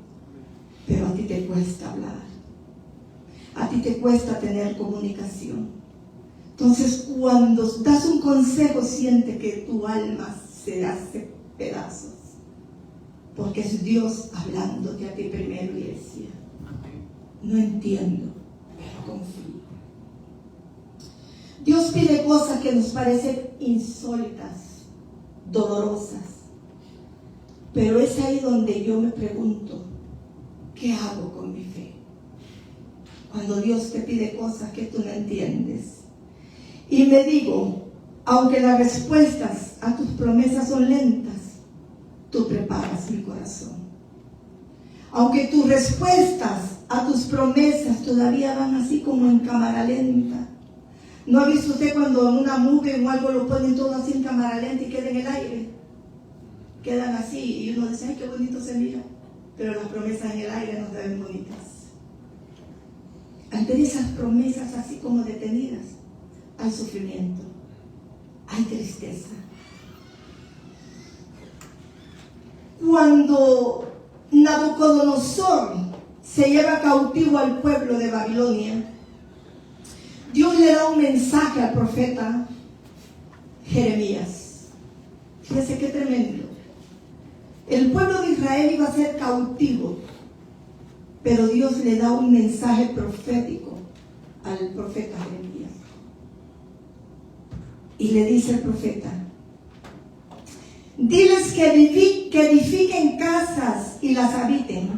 pero a ti te cuesta hablar. A ti te cuesta tener comunicación. Entonces, cuando das un consejo, siente que tu alma se hace pedazos. Porque es Dios hablándote a ti primero, iglesia. No entiendo, pero confío. Dios pide cosas que nos parecen insólitas, dolorosas. Pero es ahí donde yo me pregunto, ¿qué hago con mi fe? Cuando Dios te pide cosas que tú no entiendes. Y me digo, aunque las respuestas a tus promesas son lentas, tú preparas mi corazón. Aunque tus respuestas a tus promesas todavía van así como en cámara lenta. ¿No ha visto usted cuando en una movie o algo lo ponen todo así en cámara lenta y queda en el aire? Quedan así y uno dice, ay, qué bonito se mira. Pero las promesas en el aire no se ven bonitas. Ante esas promesas así como detenidas, hay sufrimiento, hay tristeza. Cuando Nabucodonosor se lleva cautivo al pueblo de Babilonia, Dios le da un mensaje al profeta Jeremías. Fíjese qué tremendo. El pueblo de Israel iba a ser cautivo, pero Dios le da un mensaje profético al profeta Jeremías. Y le dice al profeta, diles que edifiquen casas y las habiten,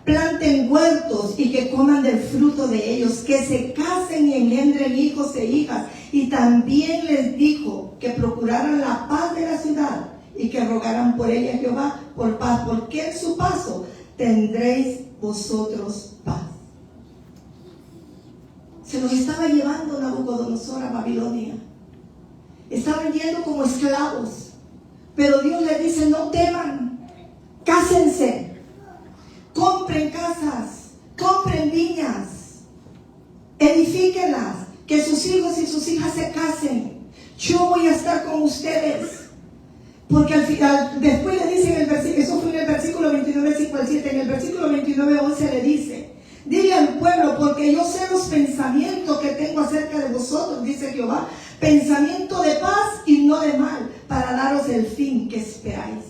planten huertos y que coman del fruto de ellos, que se casen y engendren hijos e hijas. Y también les dijo que procuraran la paz de la ciudad y que rogaran por ella a Jehová por paz, porque en su paso tendréis vosotros paz. Se los estaba llevando Nabucodonosor a Babilonia. Estaban yendo como esclavos. Pero Dios les dice, no teman, cásense, compren casas, compren viñas, edifíquenlas, que sus hijos y sus hijas se casen. Yo voy a estar con ustedes. Porque al final, después le dice en el versículo, eso fue en el versículo 29, 5 al 7, en el versículo 29, 11 le dice, dile al pueblo, porque yo sé los pensamientos que tengo acerca de vosotros, dice Jehová, pensamiento de paz y no de mal, para daros el fin que esperáis.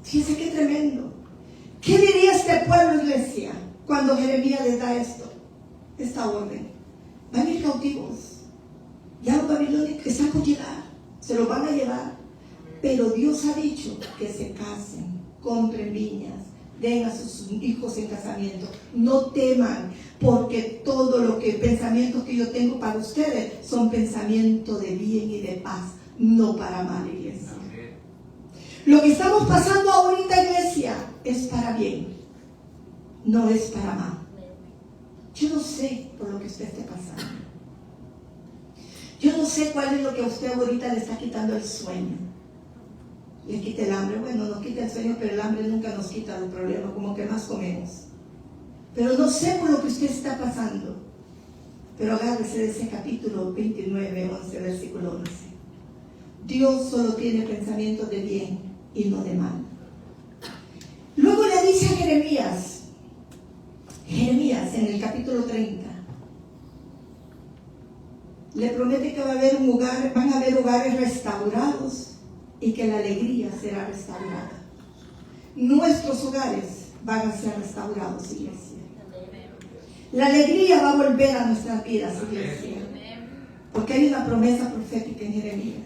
Fíjense qué tremendo. ¿Qué diría este pueblo, iglesia, cuando Jeremías les da esta orden? Van a ir cautivos. Ya los babilónicos están por llegar. Se los van a llevar. Pero Dios ha dicho que se casen, compren viñas, den a sus hijos en casamiento. No teman, porque todo lo que pensamientos que yo tengo para ustedes son pensamientos de bien y de paz, no para mal, iglesia. Lo que estamos pasando ahorita, iglesia, es para bien, no es para mal. Yo no sé por lo que usted esté pasando. Yo no sé cuál es lo que a usted ahorita le está quitando el sueño. Le quita el hambre. Bueno, nos quita el sueño, pero el hambre nunca nos quita el problema, como que más comemos. Pero no sé por lo que usted está pasando. Pero agárrese de ese capítulo 29, 11, versículo 11. Dios solo tiene pensamientos de bien y no de mal. Luego le dice a Jeremías en el capítulo 30, le promete que van a haber hogares restaurados y que la alegría será restaurada. Nuestros hogares van a ser restaurados, iglesia. La alegría va a volver a nuestras vidas, iglesia. Porque hay una promesa profética en Jeremías.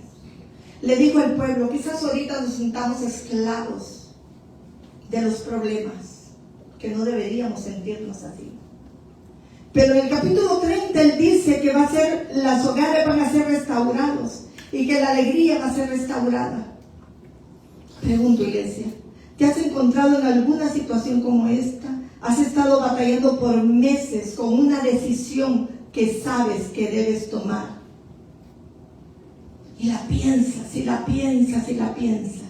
Le dijo al pueblo, quizás ahorita nos sintamos esclavos de los problemas, que no deberíamos sentirnos así. Pero en el capítulo 30 él dice que los hogares van a ser restaurados y que la alegría va a ser restaurada. Pregunto, iglesia, ¿te has encontrado en alguna situación como esta? ¿Has estado batallando por meses con una decisión que sabes que debes tomar? Y la piensas, y la piensas, y la piensas.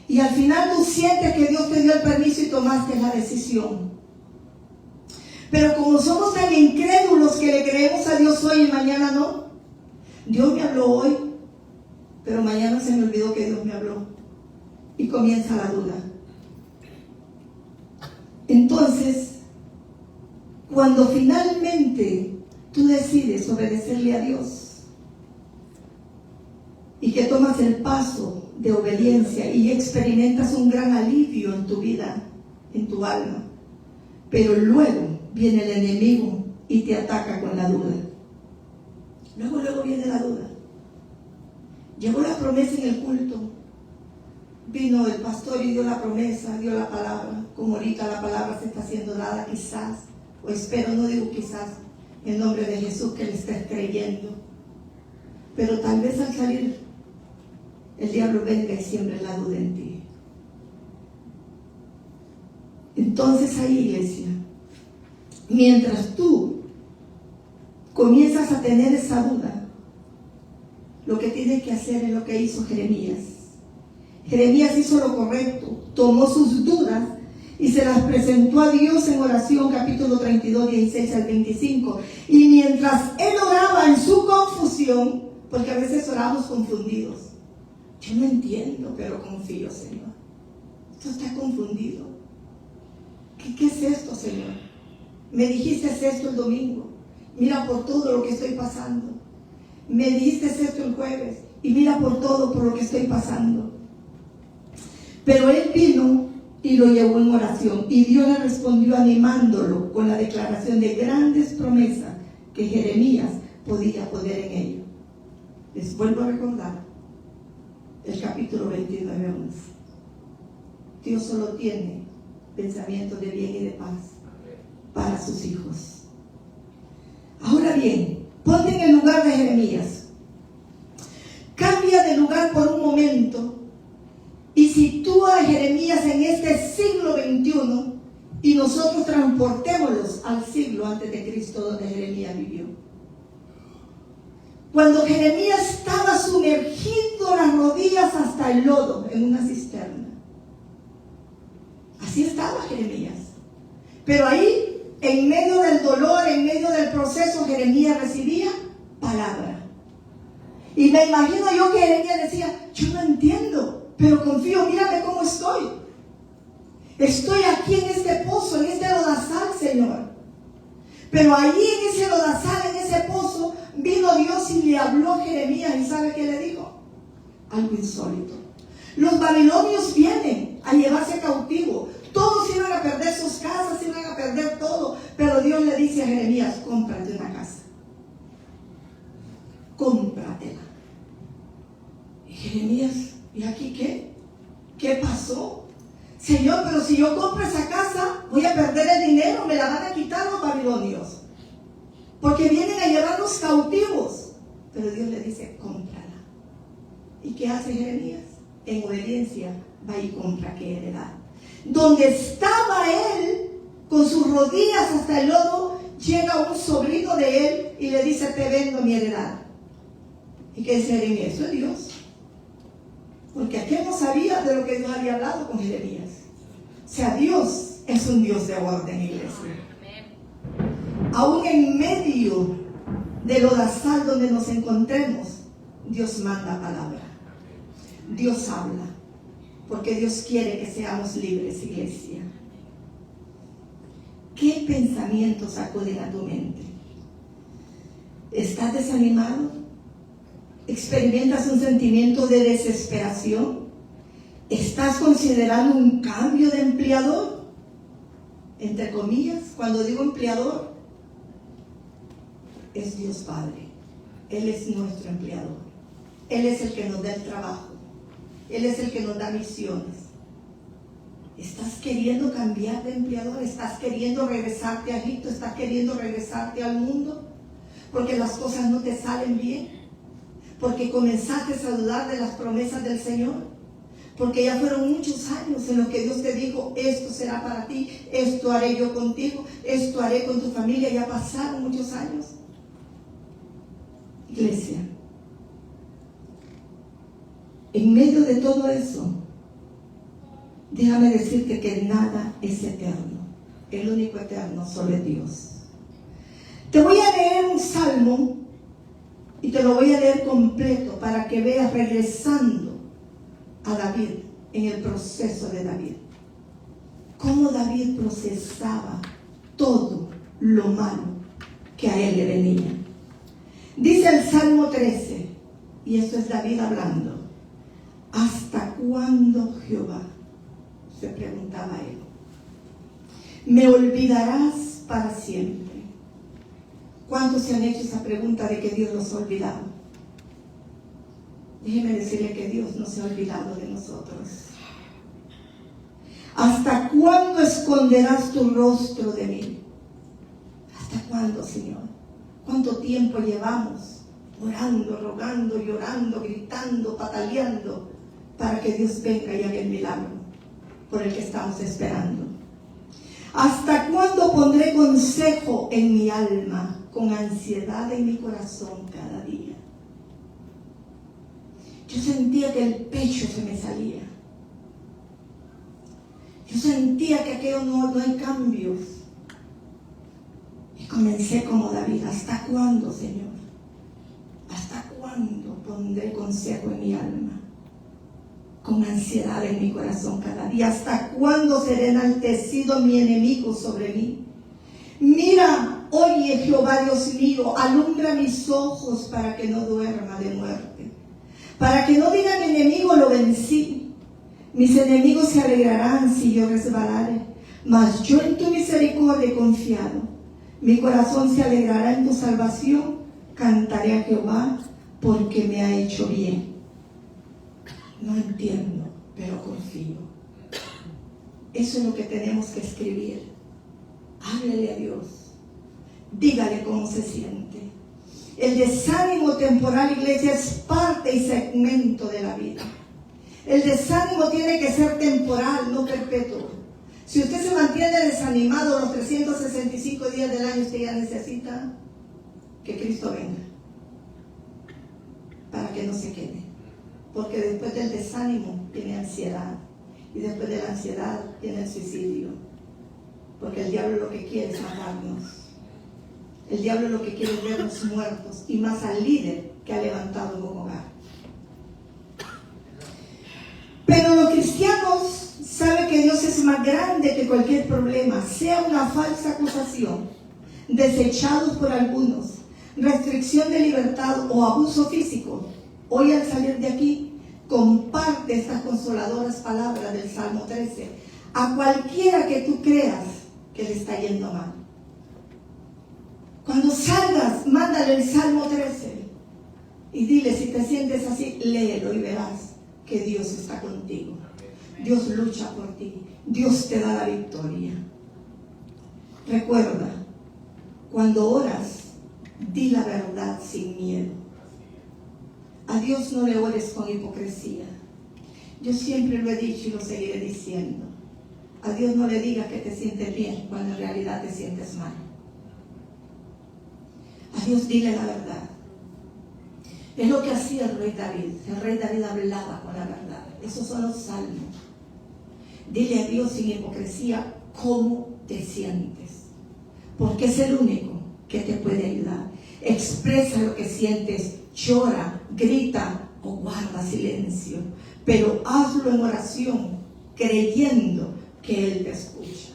Y al final tú sientes que Dios te dio el permiso y tomaste la decisión. Pero como somos tan incrédulos que le creemos a Dios hoy y mañana no, Dios me habló hoy, pero mañana se me olvidó que Dios me habló. Y comienza la duda. Entonces, cuando finalmente tú decides obedecerle a Dios y que tomas el paso de obediencia y experimentas un gran alivio en tu vida, en tu alma, pero luego viene el enemigo y te ataca con la duda. Luego viene la duda. Llegó la promesa en el culto. Vino el pastor y dio la promesa, dio la palabra. Como ahorita la palabra se está haciendo dada, quizás, o espero, no digo quizás, en nombre de Jesús que le estés creyendo. Pero tal vez al salir, el diablo venga y siembre la duda en ti. Entonces ahí, iglesia, mientras tú comienzas a tener esa duda, lo que tienes que hacer es lo que hizo Jeremías. Jeremías hizo lo correcto, tomó sus dudas y se las presentó a Dios en oración, capítulo 32, 16 al 25. Y mientras él oraba en su confusión, porque a veces oramos confundidos. Yo no entiendo, pero confío, Señor. Esto está confundido. ¿Qué es esto, Señor? Me dijiste esto el domingo. Mira por todo lo que estoy pasando. Me dijiste esto el jueves. Y mira por todo por lo que estoy pasando. Pero él vino y lo llevó en oración. Y Dios le respondió animándolo con la declaración de grandes promesas que Jeremías podía poner en ello. Les vuelvo a recordar el capítulo 29, 11. Dios solo tiene pensamientos de bien y de paz para sus hijos. Ahora bien, ponte en el lugar de Jeremías. Cambia de lugar por un momento y sitúa a Jeremías en este siglo XXI y nosotros transportémoslos al siglo antes de Cristo donde Jeremías vivió. Cuando Jeremías estaba sumergiendo las rodillas hasta el lodo en una cisterna. Así estaba Jeremías. Pero ahí, en medio del dolor, en medio del proceso, Jeremías recibía palabra. Y me imagino yo que Jeremías decía, yo no entiendo, pero confío, mírame cómo estoy. Estoy aquí en este pozo, en este lodazal, Señor. Pero allí en ese lodazal, en ese pozo, vino Dios y le habló a Jeremías. ¿Y sabe qué le dijo? Algo insólito. Los babilonios vienen a llevarse cautivo. Todos iban a perder sus casas, iban a perder todo. Pero Dios le dice a Jeremías, cómprate una casa. Cómpratela. Y Jeremías, ¿y aquí qué? ¿Qué pasó? Señor, pero si yo compro esa casa, voy a perder el dinero, me la van a quitar los babilonios. Porque vienen a llevarnos cautivos. Pero Dios le dice, cómprala. ¿Y qué hace Jeremías? En obediencia, va y compra qué heredad. Donde estaba él, con sus rodillas hasta el lodo, llega un sobrino de él y le dice, te vendo mi heredad. ¿Y qué dice Jeremías? Eso es Dios. Porque aquel no sabía de lo que Dios había hablado con Jeremías. O sea, Dios es un Dios de orden, iglesia. Aún en medio del lodazal donde nos encontremos, Dios manda palabra. Dios habla. Porque Dios quiere que seamos libres, iglesia. ¿Qué pensamientos acuden a tu mente? ¿Estás desanimado? ¿Experimentas un sentimiento de desesperación? ¿Estás considerando un cambio de empleador? Entre comillas, cuando digo empleador, es Dios Padre. Él es nuestro empleador. Él es el que nos da el trabajo. Él es el que nos da misiones. ¿Estás queriendo cambiar de empleador? ¿Estás queriendo regresarte a Egipto? ¿Estás queriendo regresarte al mundo? Porque las cosas no te salen bien. Porque comenzaste a dudar de las promesas del Señor. Porque ya fueron muchos años en los que Dios te dijo, esto será para ti, esto haré yo contigo, esto haré con tu familia. Ya pasaron muchos años. Iglesia, en medio de todo eso, déjame decirte que nada es eterno. El único eterno solo es Dios. Te voy a leer un salmo y te lo voy a leer completo para que veas regresando a David en el proceso de David. Cómo David procesaba todo lo malo que a él le venía. Dice el Salmo 13, y esto es David hablando: ¿hasta cuándo, Jehová? Se preguntaba él. ¿Me olvidarás para siempre? ¿Cuántos se han hecho esa pregunta de que Dios los ha olvidado? Déjeme decirle que Dios no se ha olvidado de nosotros. ¿Hasta cuándo esconderás tu rostro de mí? ¿Hasta cuándo, Señor? ¿Cuánto tiempo llevamos orando, rogando, llorando, gritando, pataleando para que Dios venga y haga el milagro por el que estamos esperando? ¿Hasta cuándo pondré consejo en mi alma, con ansiedad en mi corazón cada día? Yo sentía que el pecho se me salía. Yo sentía que aquello no hay cambios. Y comencé como David: ¿hasta cuándo, Señor? ¿Hasta cuándo pondré consejo en mi alma, con ansiedad en mi corazón cada día? ¿Hasta cuándo será enaltecido mi enemigo sobre mí? Mira, oye, Jehová Dios mío, alumbra mis ojos para que no duerma de muerte, para que no diga mi enemigo: lo vencí. Mis enemigos se alegrarán si yo resbalare, mas yo en tu misericordia he confiado. Mi corazón se alegrará en tu salvación. Cantaré a Jehová porque me ha hecho bien. No entiendo, pero confío. Eso es lo que tenemos que escribir. Háblele a Dios. Dígale cómo se siente. El desánimo temporal, iglesia, es parte y segmento de la vida. El desánimo tiene que ser temporal, no perpetuo. Si usted se mantiene desanimado los 365 días del año, usted ya necesita que Cristo venga para que no se quede. Porque después del desánimo viene ansiedad, y después de la ansiedad viene el suicidio. Porque el diablo lo que quiere es matarnos. El diablo lo que quiere es vernos muertos, y más al líder que ha levantado un hogar. Pero los cristianos saben que Dios es más grande que cualquier problema, sea una falsa acusación, desechados por algunos, restricción de libertad o abuso físico. Hoy, al salir de aquí, comparte estas consoladoras palabras del Salmo 13 a cualquiera que tú creas que le está yendo mal. Cuando salgas, mándale el Salmo 13 y dile: si te sientes así, léelo y verás que Dios está contigo. Dios lucha por ti. Dios te da la victoria. Recuerda, cuando oras, di la verdad sin miedo. A Dios no le ores con hipocresía. Yo siempre lo he dicho y lo seguiré diciendo. A Dios no le digas que te sientes bien cuando en realidad te sientes mal. A Dios dile la verdad. Es lo que hacía el rey David. El rey David hablaba con la verdad. Esos son los salmos. Dile a Dios sin hipocresía cómo te sientes, porque es el único que te puede ayudar. Expresa lo que sientes, llora, grita o guarda silencio, pero hazlo en oración, creyendo que Él te escucha.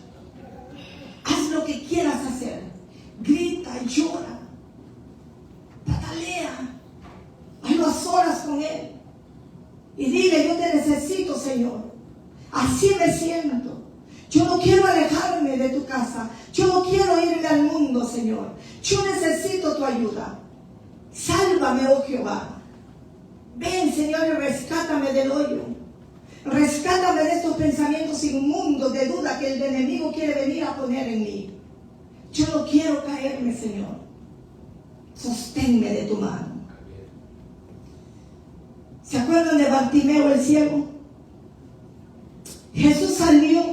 Haz lo que quieras hacer. Grita, llora, patalea, hazlo a solas con Él y dile: yo te necesito, Señor. Así me siento. Yo no quiero alejarme de tu casa. Yo no quiero irme al mundo, Señor. Yo necesito tu ayuda. Sálvame, oh Jehová. Ven, Señor, y rescátame del hoyo. Rescátame de estos pensamientos inmundos de duda que el enemigo quiere venir a poner en mí. Yo no quiero caerme, Señor. Sosténme de tu mano. ¿Se acuerdan de Bartimeo el ciego? Jesús salió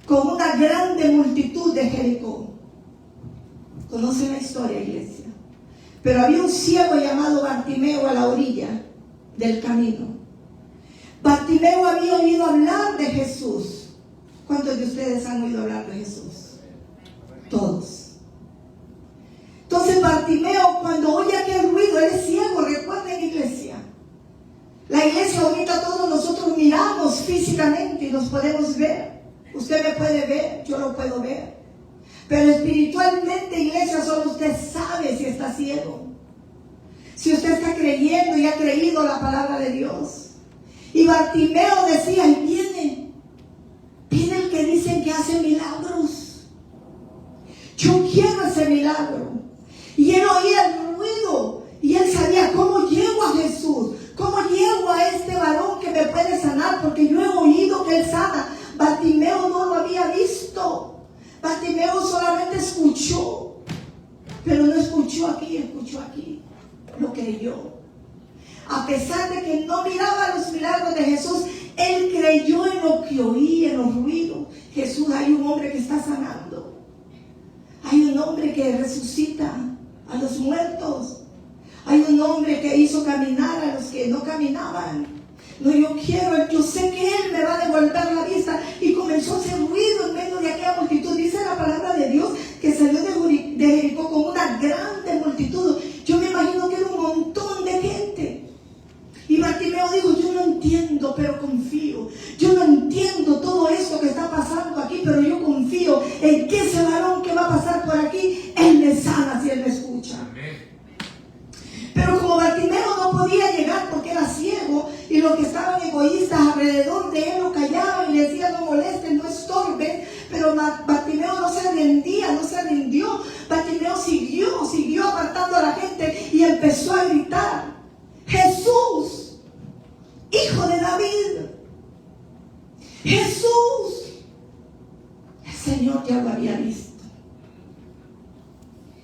con una grande multitud de Jericó. ¿Conocen la historia, iglesia? Pero había un ciego llamado Bartimeo a la orilla del camino. Bartimeo había oído hablar de Jesús. ¿Cuántos de ustedes han oído hablar de Jesús? Todos. Entonces Bartimeo, cuando oye aquel ruido, él es ciego, recuerden, iglesia. La iglesia ahorita todos nosotros miramos físicamente y nos podemos ver. Usted me puede ver, yo lo puedo ver. Pero espiritualmente, iglesia, solo usted sabe si está ciego. Si usted está creyendo y ha creído la palabra de Dios. Y Bartimeo decía, y viene el que dicen que hace milagros. Yo quiero ese milagro. Y él oía el ruido y él sabía, ¿cómo llego a Jesús? ¿Cómo llego a este varón que me puede sanar? Porque yo he oído que él sana. Bartimeo no lo había visto. Bartimeo solamente escuchó. Pero no escuchó aquí, escuchó aquí. Lo creyó. A pesar de que no miraba los milagros de Jesús, él creyó en lo que oía, en los ruidos. Jesús, hay un hombre que está sanando. Hay un hombre que resucita a los muertos. Hay un hombre que hizo caminar a los que no caminaban. No, yo sé que Él me va a devolver la vista. Y comenzó a hacer ruido en medio de aquella multitud. Dice la palabra de Dios que salió de Jericó con una grande multitud. Yo me imagino que era un montón de gente. Y Bartimeo dijo, yo no entiendo, pero confío. Yo no entiendo todo esto que está pasando aquí, pero yo confío en que ese varón que va a pasar por aquí, Él me sana si Él me escucha. Pero como Bartimeo no podía llegar porque era ciego, y los que estaban egoístas alrededor de él lo callaban y le decían, no molesten, no estorben, pero Bartimeo no se rendía, no se rindió. Bartimeo siguió apartando a la gente y empezó a gritar, Jesús, Hijo de David, Jesús. El Señor ya lo había visto.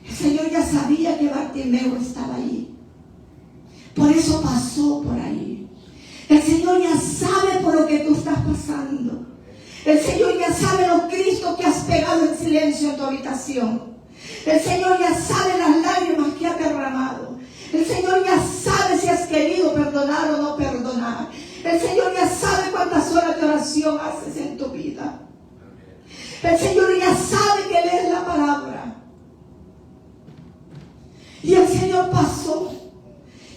El Señor ya sabía que Bartimeo estaba ahí. Por eso pasó por ahí. El Señor ya sabe por lo que tú estás pasando. El Señor ya sabe los cristos que has pegado en silencio en tu habitación. El Señor ya sabe las lágrimas que has derramado. El Señor ya sabe si has querido perdonar o no perdonar. El Señor ya sabe cuántas horas de oración haces en tu vida. El Señor ya sabe que lees la palabra. Y el Señor pasó.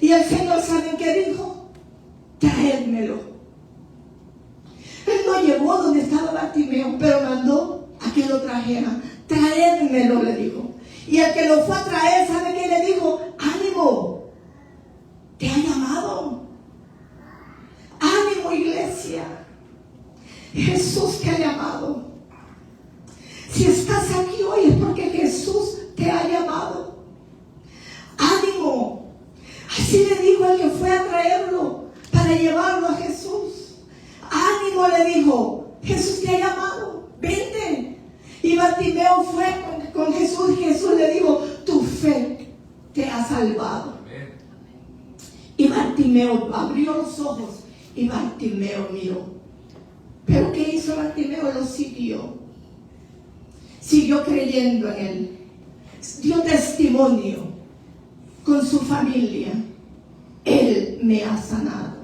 Y el Señor, ¿saben qué dijo? Traédmelo. Él no llegó donde estaba Bartimeo, pero mandó a que lo trajera. Traédmelo, le dijo. Y el que lo fue a traer, ¿sabe qué le dijo? Ánimo, te ha llamado. Ánimo, iglesia. Jesús te ha llamado. Si estás aquí hoy es porque Jesús te ha llamado. Ánimo. Así le dijo el que fue a traerlo para llevarlo a Jesús. Ánimo, le dijo, Jesús te ha llamado, vente. Y Bartimeo fue con Jesús y Jesús le dijo, tu fe te ha salvado. Y Bartimeo abrió los ojos y Bartimeo miró. Pero ¿qué hizo Bartimeo? Lo siguió. Siguió creyendo en él. Dio testimonio con su familia. Él me ha sanado.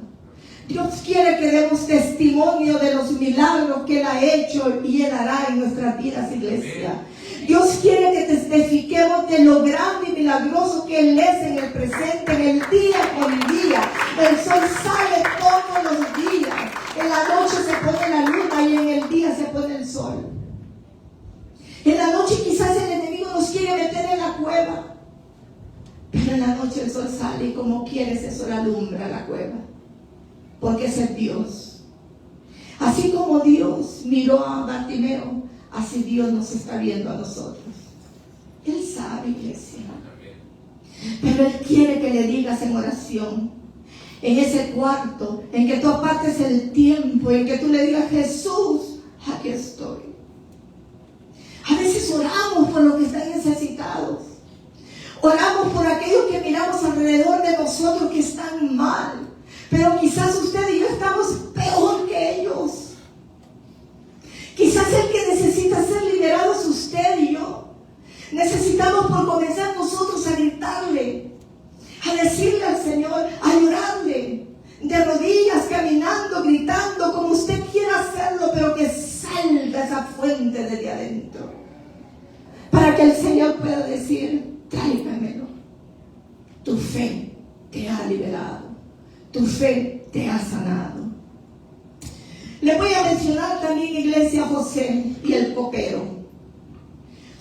Dios quiere que demos testimonio de los milagros que Él ha hecho y Él hará en nuestras vidas, iglesia. Dios quiere que testifiquemos de lo grande y milagroso que Él es en el presente, en el día con día. El sol sale todos los días. En la noche se pone la luna y en el día se pone el sol. En la noche quizás el enemigo nos quiere meter en la cueva. Pero en la noche el sol sale y como quiere ese sol alumbra la cueva. Porque ese es Dios. Así como Dios miró a Bartimeo, así Dios nos está viendo a nosotros. Él sabe, iglesia. Pero Él quiere que le digas en oración, en ese cuarto, en que tú apartes el tiempo, en que tú le digas, Jesús, aquí estoy. A veces oramos por los que están necesitados. Oramos por aquellos que miramos alrededor de nosotros que están mal. Pero quizás usted y yo estamos peor que ellos. Quizás el que necesita ser liberado es usted y yo. Necesitamos por comenzar nosotros a gritarle, a decirle al Señor, a llorarle, de rodillas, caminando, gritando, como usted quiera hacerlo, pero que salga esa fuente desde adentro. para que el Señor pueda decir, tráigamelo. Tu fe te ha liberado, tu fe te ha sanado. Le voy a mencionar también, iglesia, José y el copero.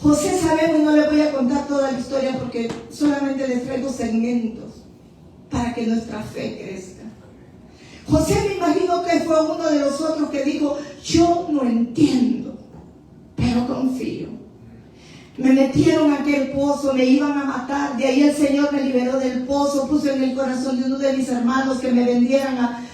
José sabemos, no le voy a contar toda la historia porque solamente les traigo segmentos para que nuestra fe crezca. José, me imagino que fue uno de los otros que dijo, yo no entiendo, pero confío. Me metieron a aquel pozo, me iban a matar, de ahí el Señor me liberó del pozo, puso en el corazón de uno de mis hermanos que me vendieran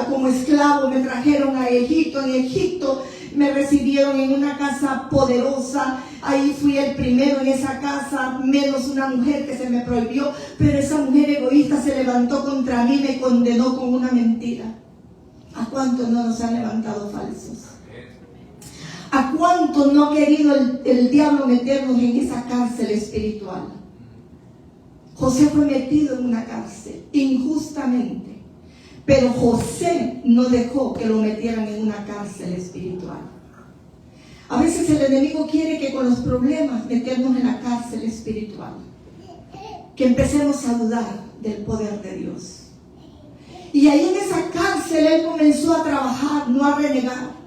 como esclavo, me trajeron a Egipto. En Egipto me recibieron en una casa poderosa, ahí fui el primero en esa casa, menos una mujer que se me prohibió, pero esa mujer egoísta se levantó contra mí, me condenó con una mentira. ¿A cuántos no nos han levantado falsos? ¿A cuánto no ha querido el diablo meternos en esa cárcel espiritual? José fue metido en una cárcel injustamente, pero José no dejó que lo metieran en una cárcel espiritual. A veces el enemigo quiere que con los problemas meternos en la cárcel espiritual, que empecemos a dudar del poder de Dios. Y ahí en esa cárcel él comenzó a trabajar, no a renegar.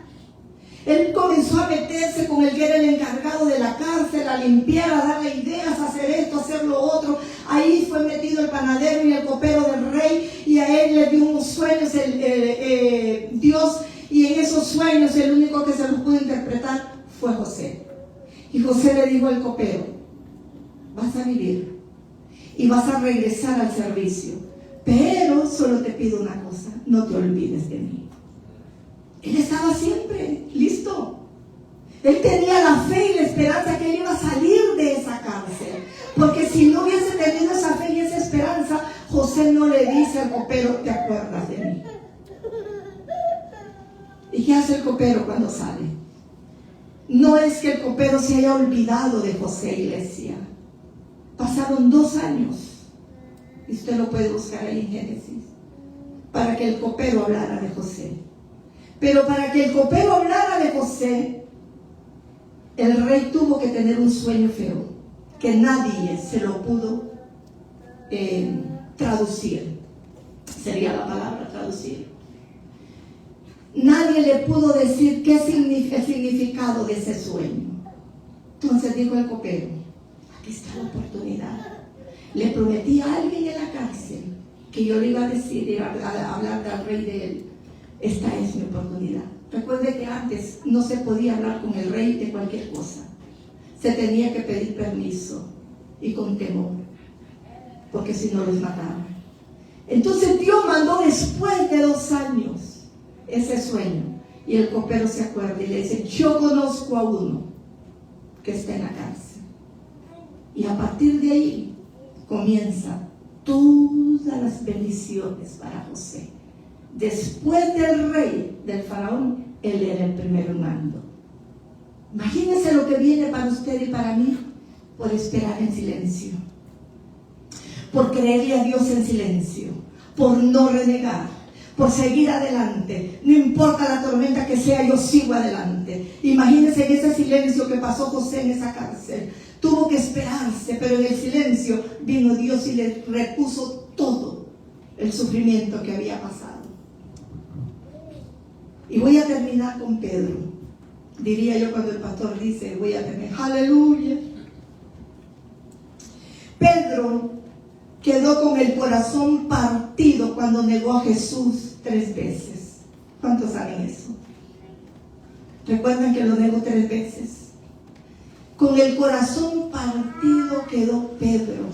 Él comenzó a meterse con el que era el encargado de la cárcel, a limpiar, a darle ideas, a hacer esto, a hacer lo otro. Ahí fue metido el panadero y el copero del rey, y a él le dio unos sueños Dios, y en esos sueños el único que se los pudo interpretar fue José. Y José le dijo al copero, vas a vivir y vas a regresar al servicio, pero solo te pido una cosa, no te olvides de mí. Él estaba siempre listo. Él tenía la fe y la esperanza que él iba a salir de esa cárcel. Porque si no hubiese tenido esa fe y esa esperanza, José no le dice al copero, ¿te acuerdas de mí? ¿Y qué hace el copero cuando sale? No es que el copero se haya olvidado de José, iglesia. Pasaron 2 años, y usted lo puede buscar ahí en Génesis, para que el copero hablara de José. Pero para que el copero hablara de José, el rey tuvo que tener un sueño feo, que nadie se lo pudo traducir. Sería la palabra traducir. Nadie le pudo decir qué significa el significado de ese sueño. Entonces dijo el copero, aquí está la oportunidad. Le prometí a alguien en la cárcel que yo le iba a decir, iba a hablar al rey de él. Esta es mi oportunidad. Recuerde que antes no se podía hablar con el rey de cualquier cosa. Se tenía que pedir permiso y con temor, porque si no los mataban. Entonces Dios mandó después de 2 años ese sueño, y el copero se acuerda y le dice, yo conozco a uno que está en la cárcel. Y a partir de ahí comienza todas las bendiciones para José. Después del rey, del faraón, él era el primero en mando. Imagínense lo que viene para usted y para mí por esperar en silencio, por creerle a Dios en silencio, por no renegar, por seguir adelante. No importa la tormenta que sea, yo sigo adelante. Imagínense en ese silencio que pasó José en esa cárcel. Tuvo que esperarse, pero en el silencio vino Dios y le repuso todo el sufrimiento que había pasado. Y voy a terminar con Pedro. Diría yo cuando el pastor dice, voy a terminar. ¡Aleluya! Pedro quedó con el corazón partido cuando negó a Jesús 3 veces. ¿Cuántos saben eso? ¿Recuerdan que lo negó 3 veces? Con el corazón partido quedó Pedro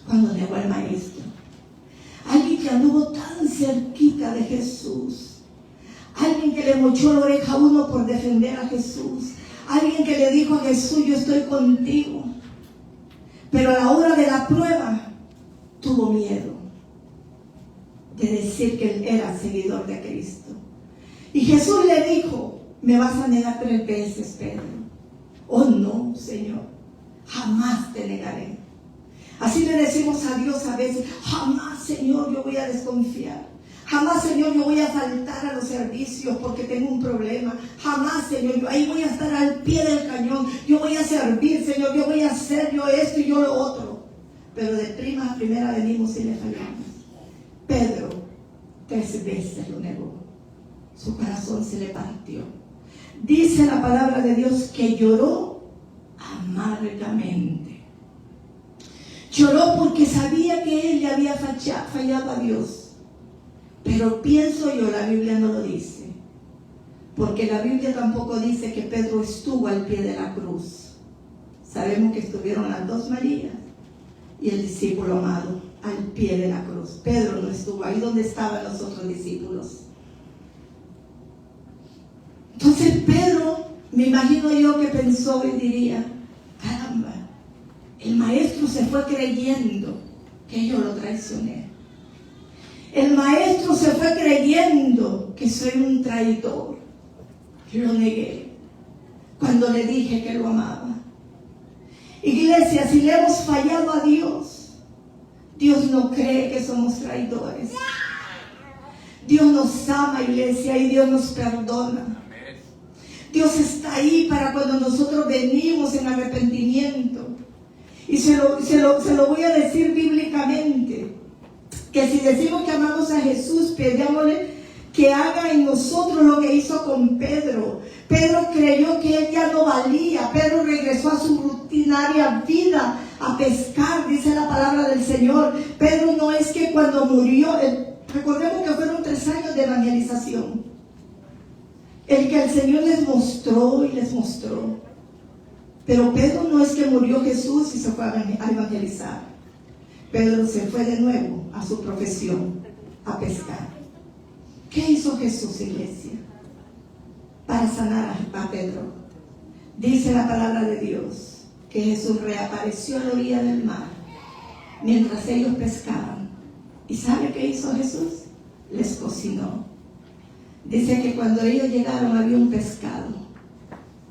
cuando negó al Maestro. Alguien que anduvo tan cerquita de Jesús. Alguien que le mochó la oreja a uno por defender a Jesús. Alguien que le dijo a Jesús, yo estoy contigo. Pero a la hora de la prueba, tuvo miedo de decir que él era seguidor de Cristo. Y Jesús le dijo, me vas a negar 3 veces, Pedro. Oh no, Señor, jamás te negaré. Así le decimos a Dios a veces, jamás, Señor, yo voy a desconfiar. Jamás, Señor, yo voy a faltar a los servicios porque tengo un problema. Jamás, Señor, yo ahí voy a estar al pie del cañón. Yo voy a servir, Señor, yo voy a hacer yo esto y yo lo otro. Pero de prima a primera venimos y le fallamos. Pedro 3 veces lo negó. Su corazón se le partió. Dice la palabra de Dios que lloró amargamente. Lloró porque sabía que él le había fallado a Dios. Pero pienso yo, la Biblia no lo dice. Porque la Biblia tampoco dice que Pedro estuvo al pie de la cruz. Sabemos que estuvieron las dos Marías y el discípulo amado al pie de la cruz. Pedro no estuvo ahí donde estaban los otros discípulos. Entonces Pedro, me imagino yo que pensó y diría, caramba, el maestro se fue creyendo que yo lo traicioné. El maestro se fue creyendo que soy un traidor. Lo negué cuando le dije que lo amaba. Iglesia, si le hemos fallado a Dios, Dios no cree que somos traidores. Dios nos ama, iglesia, y Dios nos perdona. Dios está ahí para cuando nosotros venimos en arrepentimiento. Y se lo voy a decir bíblicamente, que si decimos que amamos a Jesús, pidámosle que haga en nosotros lo que hizo con Pedro. Pedro creyó que él ya no valía. Pedro regresó a su rutinaria vida a pescar, dice la palabra del Señor. Pedro no es que cuando murió, recordemos que fueron 3 años de evangelización. El que el Señor les mostró y les mostró. Pero Pedro no es que murió Jesús y se fue a evangelizar. Pedro se fue de nuevo a su profesión, a pescar. ¿Qué hizo Jesús, iglesia? Para sanar a Pedro. Dice la palabra de Dios que Jesús reapareció a la orilla del mar mientras ellos pescaban. ¿Y sabe qué hizo Jesús? Les cocinó. Dice que cuando ellos llegaron había un pescado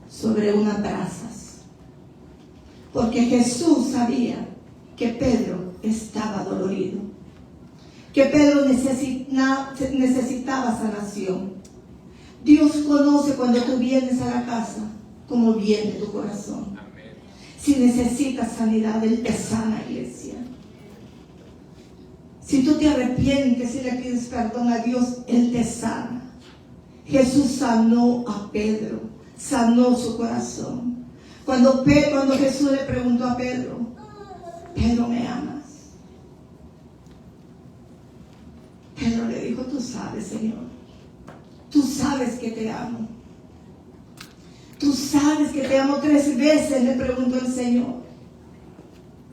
sobre unas brasas. Porque Jesús sabía que Pedro estaba dolorido, que Pedro necesitaba sanación. Dios conoce cuando tú vienes a la casa cómo viene tu corazón. Si necesitas sanidad, Él te sana, iglesia. Si tú te arrepientes y le pides perdón a Dios, Él te sana. Jesús sanó a Pedro, sanó su corazón. Cuando Jesús le preguntó a Pedro, Pedro, ¿me amas? Pedro le dijo, tú sabes, Señor, tú sabes que te amo. Tú sabes que te amo. 3 veces le preguntó el Señor.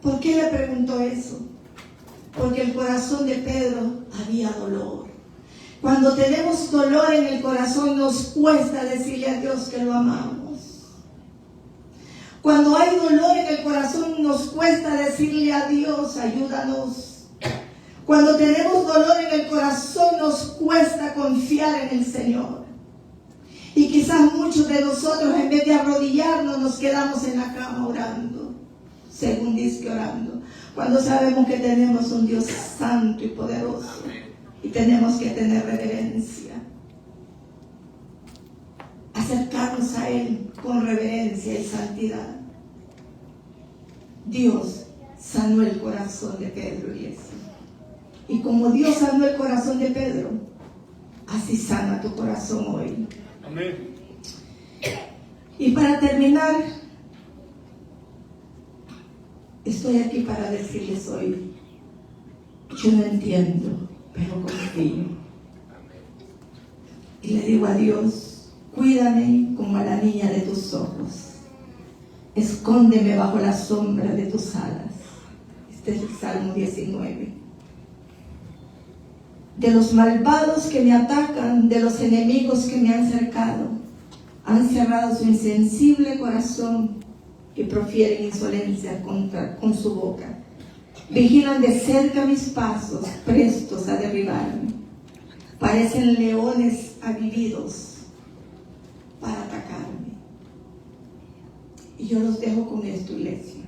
¿Por qué le preguntó eso? Porque el corazón de Pedro había dolor. Cuando tenemos dolor en el corazón nos cuesta decirle a Dios que lo amamos. Cuando hay dolor en el corazón nos cuesta decirle a Dios, ayúdanos. Cuando tenemos dolor en el corazón nos cuesta confiar en el Señor. Y quizás muchos de nosotros en vez de arrodillarnos nos quedamos en la cama orando, según dice que orando, cuando sabemos que tenemos un Dios santo y poderoso. Y tenemos que tener reverencia. Acercarnos a Él con reverencia y santidad. Dios sanó el corazón de Pedro, iglesia. Y como Dios sanó el corazón de Pedro, así sana tu corazón hoy. Amén. Y para terminar, estoy aquí para decirles hoy, yo no entiendo, pero confío. Y le digo a Dios, cuídame como a la niña de tus ojos. Escóndeme bajo la sombra de tus alas. Este es el Salmo 19. De los malvados que me atacan, de los enemigos que me han cercado, han cerrado su insensible corazón y profieren insolencia con su boca. Vigilan de cerca mis pasos, prestos a derribarme. Parecen leones avividos para atacarme. Y yo los dejo con esto, iglesia.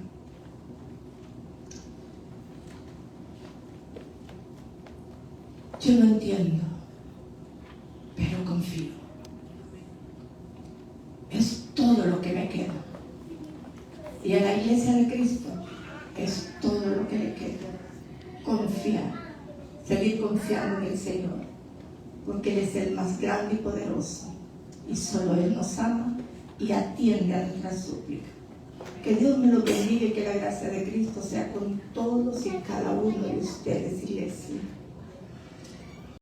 Yo no entiendo, confío. Es todo lo que me queda. Y a la iglesia de Cristo es todo lo que le queda. Confiar, seguir confiando en el Señor, porque Él es el más grande y poderoso, y solo Él nos ama y atiende a nuestra súplica. Que Dios me lo bendiga y que la gracia de Cristo sea con todos y cada uno de ustedes.